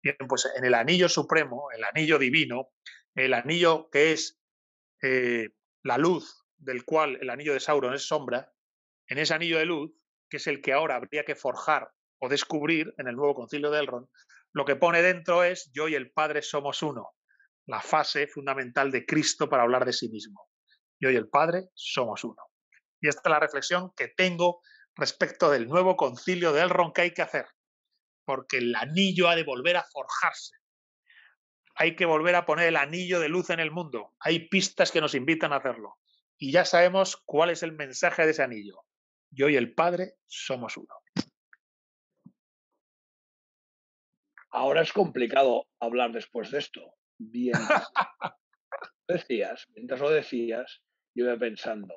Bien, pues en el anillo supremo, el anillo divino, el anillo que es la luz, del cual el anillo de Sauron es sombra, en ese anillo de luz, que es el que ahora habría que forjar o descubrir en el nuevo concilio de Elrond, lo que pone dentro es: yo y el Padre somos uno, la fase fundamental de Cristo para hablar de sí mismo. Yo y el Padre somos uno. Y esta es la reflexión que tengo respecto del nuevo concilio de Elrond que hay que hacer, porque el anillo ha de volver a forjarse. Hay que volver a poner el anillo de luz en el mundo. Hay pistas que nos invitan a hacerlo. Y ya sabemos cuál es el mensaje de ese anillo. Yo y el Padre somos uno. Ahora es complicado hablar después de esto. Bien. Mientras lo decías, yo iba pensando,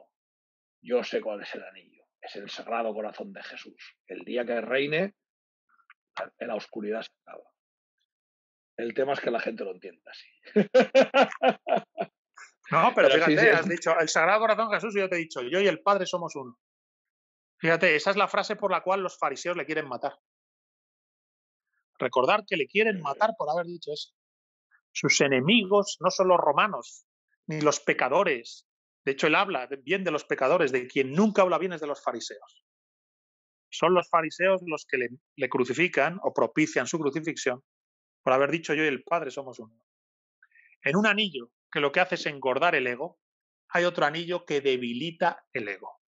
yo sé cuál es el anillo. Es el Sagrado Corazón de Jesús. El día que reine, en la oscuridad se acaba. El tema es que la gente lo entienda así. No, pero fíjate, sí, has dicho el Sagrado Corazón de Jesús y yo te he dicho, yo y el Padre somos uno. Fíjate, esa es la frase por la cual los fariseos le quieren matar. Recordar que le quieren matar por haber dicho eso. Sus enemigos no son los romanos, ni los pecadores. De hecho, él habla bien de los pecadores, de quien nunca habla bien es de los fariseos. Son los fariseos los que le crucifican o propician su crucifixión por haber dicho yo y el Padre somos uno. En un anillo que lo que hace es engordar el ego, hay otro anillo que debilita el ego.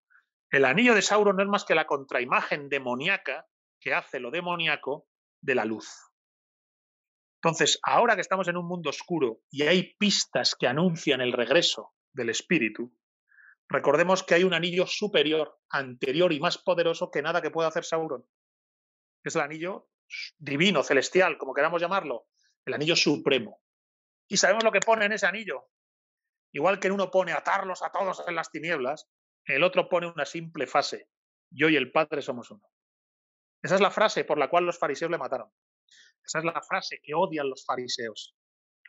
El anillo de Sauron no es más que la contraimagen demoníaca que hace lo demoníaco de la luz. Entonces, ahora que estamos en un mundo oscuro y hay pistas que anuncian el regreso del espíritu, recordemos que hay un anillo superior, anterior y más poderoso que nada que pueda hacer Sauron. Es el anillo divino, celestial, como queramos llamarlo, el anillo supremo. Y sabemos lo que pone en ese anillo. Igual que en uno pone atarlos a todos en las tinieblas, el otro pone una simple frase: yo y el Padre somos uno. Esa es la frase por la cual los fariseos le mataron. Esa es la frase que odian los fariseos.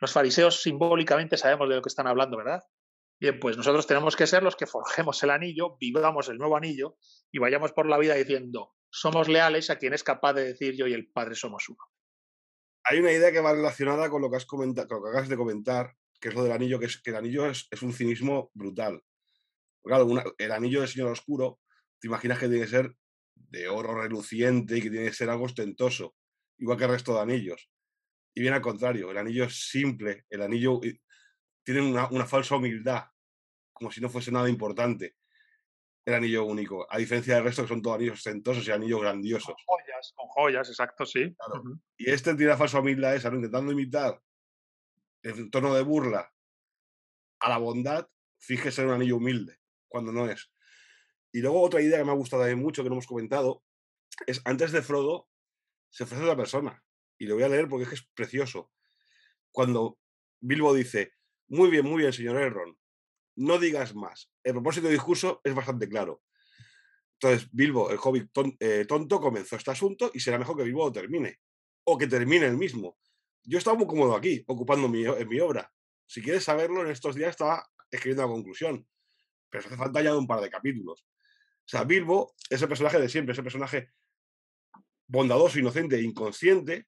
Los fariseos simbólicamente sabemos de lo que están hablando, ¿verdad? Bien, pues nosotros tenemos que ser los que forjemos el anillo, vivamos el nuevo anillo y vayamos por la vida diciendo: somos leales a quien es capaz de decir yo y el Padre somos uno. Hay una idea que va relacionada con lo que has comentado, con lo que acabas de comentar, que es lo del anillo, que el anillo es un cinismo brutal. Claro, el anillo del Señor Oscuro, te imaginas que tiene que ser de oro reluciente y que tiene que ser algo ostentoso, igual que el resto de anillos. Y bien al contrario, el anillo es simple, el anillo tiene una falsa humildad, como si no fuese nada importante, el anillo único, a diferencia del resto que son todos anillos ostentosos y anillos grandiosos. Con joyas, exacto, sí. Claro. Y este tiene la falsa humildad esa, ¿no? Intentando imitar el tono de burla a la bondad, fíjese en un anillo humilde, cuando no es. Y luego otra idea que me ha gustado también mucho, que no hemos comentado, es antes de Frodo se ofrece otra persona. Y lo voy a leer porque es que es precioso. Cuando Bilbo dice: muy bien, señor Elrond, no digas más. El propósito del discurso es bastante claro. Entonces, Bilbo, el hobbit tonto, comenzó este asunto y será mejor que Bilbo lo termine. O que termine el mismo. Yo estaba muy cómodo aquí, ocupando en mi obra. Si quieres saberlo, en estos días estaba escribiendo la conclusión. Pero hace falta ya de un par de capítulos. O sea, Bilbo es el personaje de siempre, ese personaje bondadoso, inocente e inconsciente,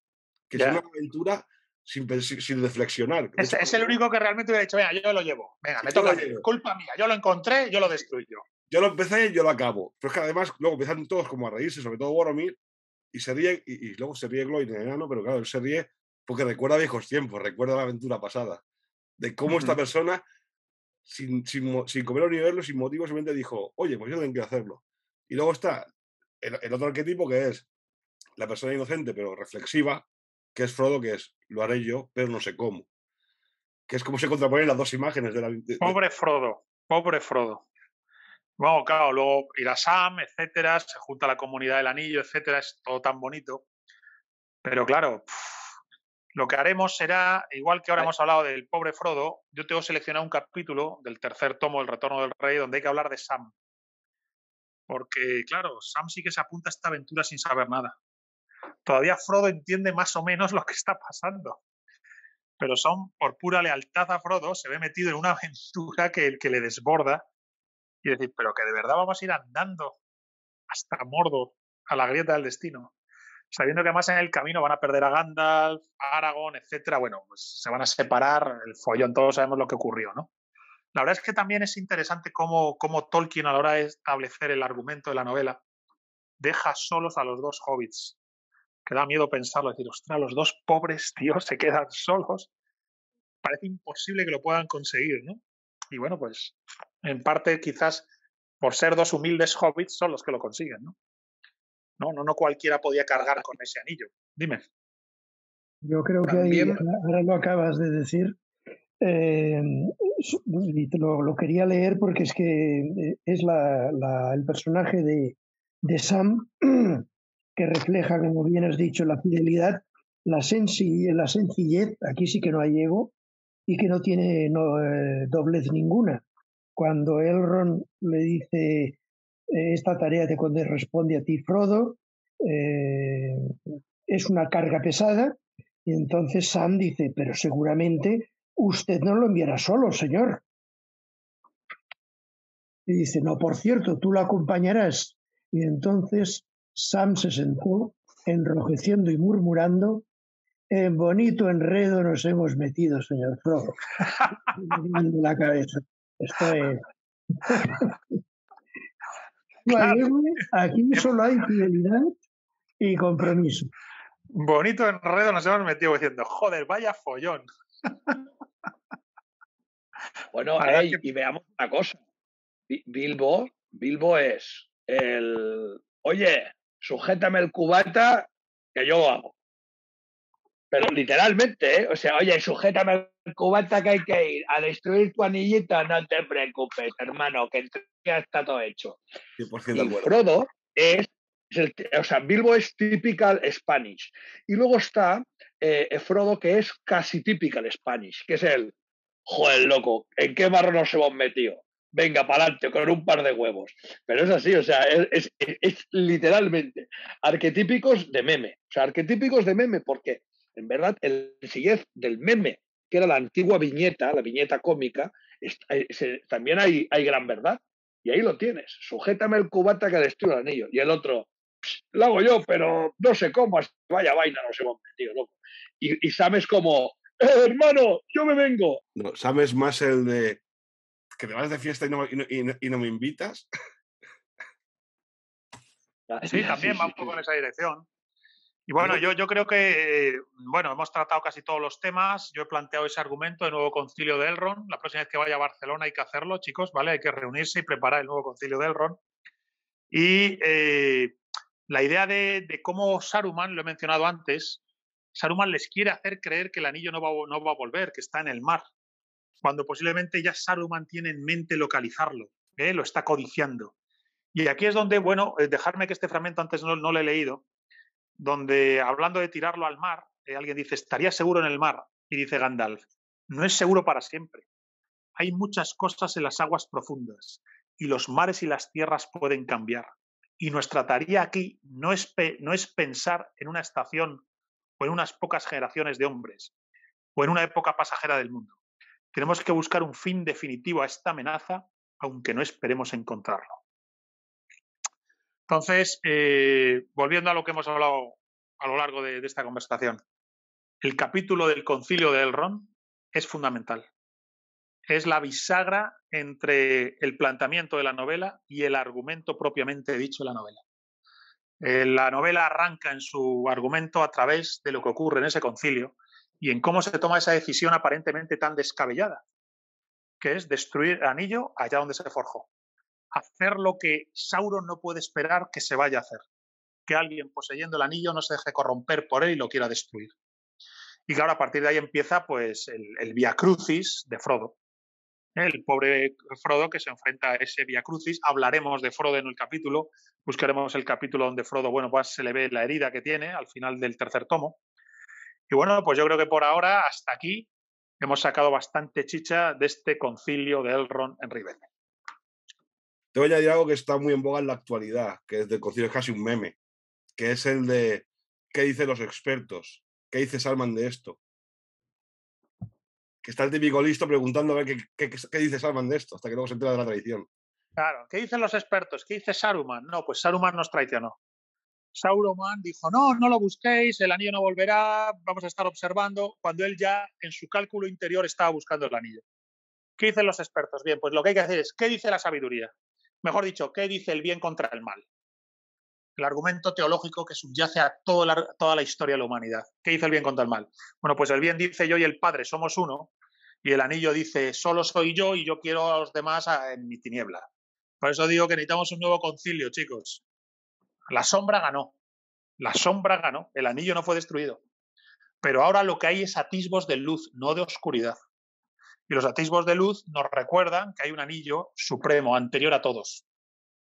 que es una aventura sin reflexionar. Es el único que realmente hubiera dicho: venga, yo lo llevo. Venga, me toca a mí. Culpa mía. Yo lo encontré, yo lo destruyo. Yo lo empecé y yo lo acabo. Pero es que además luego empiezan todos como a reírse, sobre todo Boromir, y se ríe, y luego se ríe Gloin, el enano, pero claro, él se ríe porque recuerda viejos tiempos, recuerda la aventura pasada. De cómo esta persona, sin comer ni verlo, sin motivo, simplemente dijo: oye, pues yo tengo que hacerlo. Y luego está el otro arquetipo, que es la persona inocente pero reflexiva, que es Frodo, que es: lo haré yo, pero no sé cómo. Que es como se contraponen las dos imágenes de la... Pobre Frodo, pobre Frodo. Bueno, claro, luego irá Sam, etcétera, se junta la comunidad del anillo, etcétera, es todo tan bonito. Pero claro, lo que haremos será, igual que ahora hemos hablado del pobre Frodo, yo tengo seleccionado un capítulo del tercer tomo del Retorno del Rey donde hay que hablar de Sam. Porque, claro, Sam sí que se apunta a esta aventura sin saber nada. Todavía Frodo entiende más o menos lo que está pasando. Pero Sam, por pura lealtad a Frodo, se ve metido en una aventura que le desborda. Y decir, pero que de verdad vamos a ir andando hasta Mordor, a la grieta del destino, sabiendo que además en el camino van a perder a Gandalf, a Aragorn, etcétera. Bueno, pues se van a separar, el follón, todos sabemos lo que ocurrió, ¿no? La verdad es que también es interesante cómo Tolkien, a la hora de establecer el argumento de la novela, deja solos a los dos hobbits, que da miedo pensarlo, decir, ostras, los dos pobres tíos se quedan solos. Parece imposible que lo puedan conseguir, ¿no? Y bueno, pues en parte quizás por ser dos humildes hobbits son los que lo consiguen, ¿no? No cualquiera podía cargar con ese anillo. Dime. Yo creo que ahí, ahora lo acabas de decir, y lo quería leer porque es que es el personaje de Sam que refleja, como bien has dicho, la fidelidad, la sencillez, aquí sí que no hay ego, y que no tiene doblez ninguna. Cuando Elrond le dice: esta tarea te corresponde a ti, Frodo, es una carga pesada, y entonces Sam dice: pero seguramente usted no lo enviará solo, señor. Y dice: no, por cierto, tú lo acompañarás Y entonces Sam se sentó, enrojeciendo y murmurando: en bonito enredo nos hemos metido, señor Frodo. Moviendo la cabeza. Esto es. Aquí solo hay fidelidad y compromiso. Bonito enredo nos hemos metido diciendo, joder, vaya follón. Bueno, y veamos una cosa. Bilbo es el... Oye, sujétame el cubata que yo lo hago. Pero literalmente, ¿eh? O sea, oye, sujétame el cubata que hay que ir a destruir tu anillito, no te preocupes, hermano, que ya está todo hecho. 100% Y Frodo o sea, Bilbo es typical Spanish. Y luego está Frodo, que es casi typical Spanish, que es el, joder, loco, ¿en qué barro nos hemos metido? Venga, para adelante, con un par de huevos. Pero es así, o sea, es literalmente arquetípicos de meme. O sea, arquetípicos de meme, porque en verdad el siguiente del meme, que era la antigua viñeta, la viñeta cómica, también hay gran verdad. Y ahí lo tienes. Sujétame el cubata que destruye el anillo. Y el otro, lo hago yo, pero no sé cómo. Vaya vaina nos hemos metido, loco. Y Sam es como, hermano, yo me vengo. No, Sam es más el de que te vas de fiesta y no me invitas. Sí, también va un poco en esa dirección. Y bueno, yo creo que, bueno, hemos tratado casi todos los temas. Yo he planteado ese argumento de nuevo concilio de Elrond. La próxima vez que vaya a Barcelona hay que hacerlo, chicos, ¿vale? Hay que reunirse y preparar el nuevo concilio de Elrond. Y la idea de cómo Saruman, lo he mencionado antes, Saruman les quiere hacer creer que el anillo no va a volver, que está en el mar, cuando posiblemente ya Saruman tiene en mente localizarlo, lo está codiciando. Y aquí es donde, bueno, dejarme que este fragmento antes no lo he leído, donde hablando de tirarlo al mar, alguien dice, estaría seguro en el mar, y dice Gandalf, no es seguro para siempre. Hay muchas cosas en las aguas profundas, y los mares y las tierras pueden cambiar. Y nuestra tarea aquí no es pensar en una estación o en unas pocas generaciones de hombres, o en una época pasajera del mundo. Tenemos que buscar un fin definitivo a esta amenaza, aunque no esperemos encontrarlo. Entonces, volviendo a lo que hemos hablado a lo largo de esta conversación, el capítulo del concilio de Elrond es fundamental. Es la bisagra entre el planteamiento de la novela y el argumento propiamente dicho de la novela. La novela arranca en su argumento a través de lo que ocurre en ese concilio y en cómo se toma esa decisión aparentemente tan descabellada, que es destruir el anillo allá donde se forjó. Hacer lo que Sauron no puede esperar que se vaya a hacer. Que alguien poseyendo el anillo no se deje corromper por él y lo quiera destruir. Y claro, a partir de ahí empieza pues el Vía Crucis de Frodo. El pobre Frodo que se enfrenta a ese Vía Crucis. Hablaremos de Frodo en el capítulo. Buscaremos el capítulo donde Frodo, bueno, pues se le ve la herida que tiene al final del tercer tomo. Y bueno, pues yo creo que por ahora, hasta aquí, hemos sacado bastante chicha de este concilio de Elrond en Rivendell. Te voy a añadir algo que está muy en boga en la actualidad, que es del concilio, es casi un meme, que es el de ¿qué dicen los expertos? ¿Qué dice Saruman de esto? Que está el típico listo preguntando a ver qué dice Saruman de esto, hasta que luego se entera de la traición. Claro, ¿qué dicen los expertos? ¿Qué dice Saruman? No, pues Saruman nos traicionó. Saruman dijo, no lo busquéis, el anillo no volverá, vamos a estar observando, cuando él ya en su cálculo interior estaba buscando el anillo. ¿Qué dicen los expertos? Bien, pues lo que hay que hacer es, ¿qué dice la sabiduría? Mejor dicho, ¿qué dice el bien contra el mal? El argumento teológico que subyace a toda la historia de la humanidad. ¿Qué dice el bien contra el mal? Bueno, pues el bien dice yo y el Padre somos uno, y el anillo dice solo soy yo y yo quiero a los demás en mi tiniebla. Por eso digo que necesitamos un nuevo concilio, chicos. La sombra ganó, el anillo no fue destruido. Pero ahora lo que hay es atisbos de luz, no de oscuridad. Y los atisbos de luz nos recuerdan que hay un anillo supremo, anterior a todos,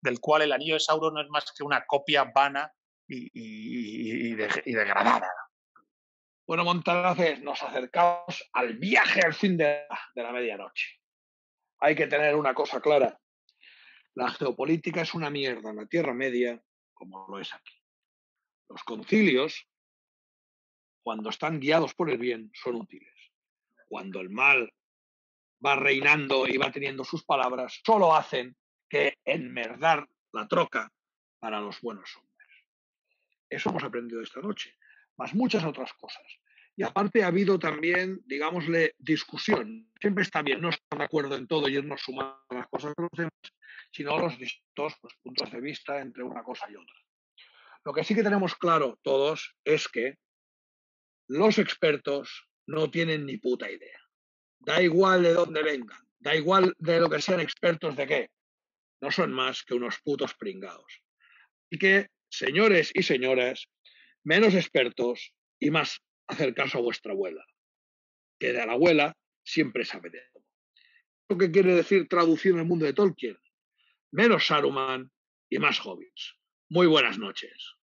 del cual el anillo de Sauron no es más que una copia vana y degradada. Bueno, Montaraces, nos acercamos al viaje al fin de la medianoche. Hay que tener una cosa clara. La geopolítica es una mierda en la Tierra Media, como lo es aquí. Los concilios, cuando están guiados por el bien, son útiles. Cuando el mal va reinando y va teniendo sus palabras, solo hacen que enmerdar la troca para los buenos hombres. Eso hemos aprendido esta noche, más muchas otras cosas. Y aparte ha habido también, digámosle, discusión. Siempre está bien no estar de acuerdo en todo y irnos sumando las cosas de los demás, sino los distintos puntos de vista entre una cosa y otra. Lo que sí que tenemos claro todos es que los expertos no tienen ni puta idea. Da igual de dónde vengan, da igual de lo que sean expertos de qué. No son más que unos putos pringados. Y que, señores y señoras, menos expertos y más hacer caso a vuestra abuela, que de la abuela siempre sabe de todo. ¿Lo que quiere decir traducido en el mundo de Tolkien? Menos Saruman y más hobbits. Muy buenas noches.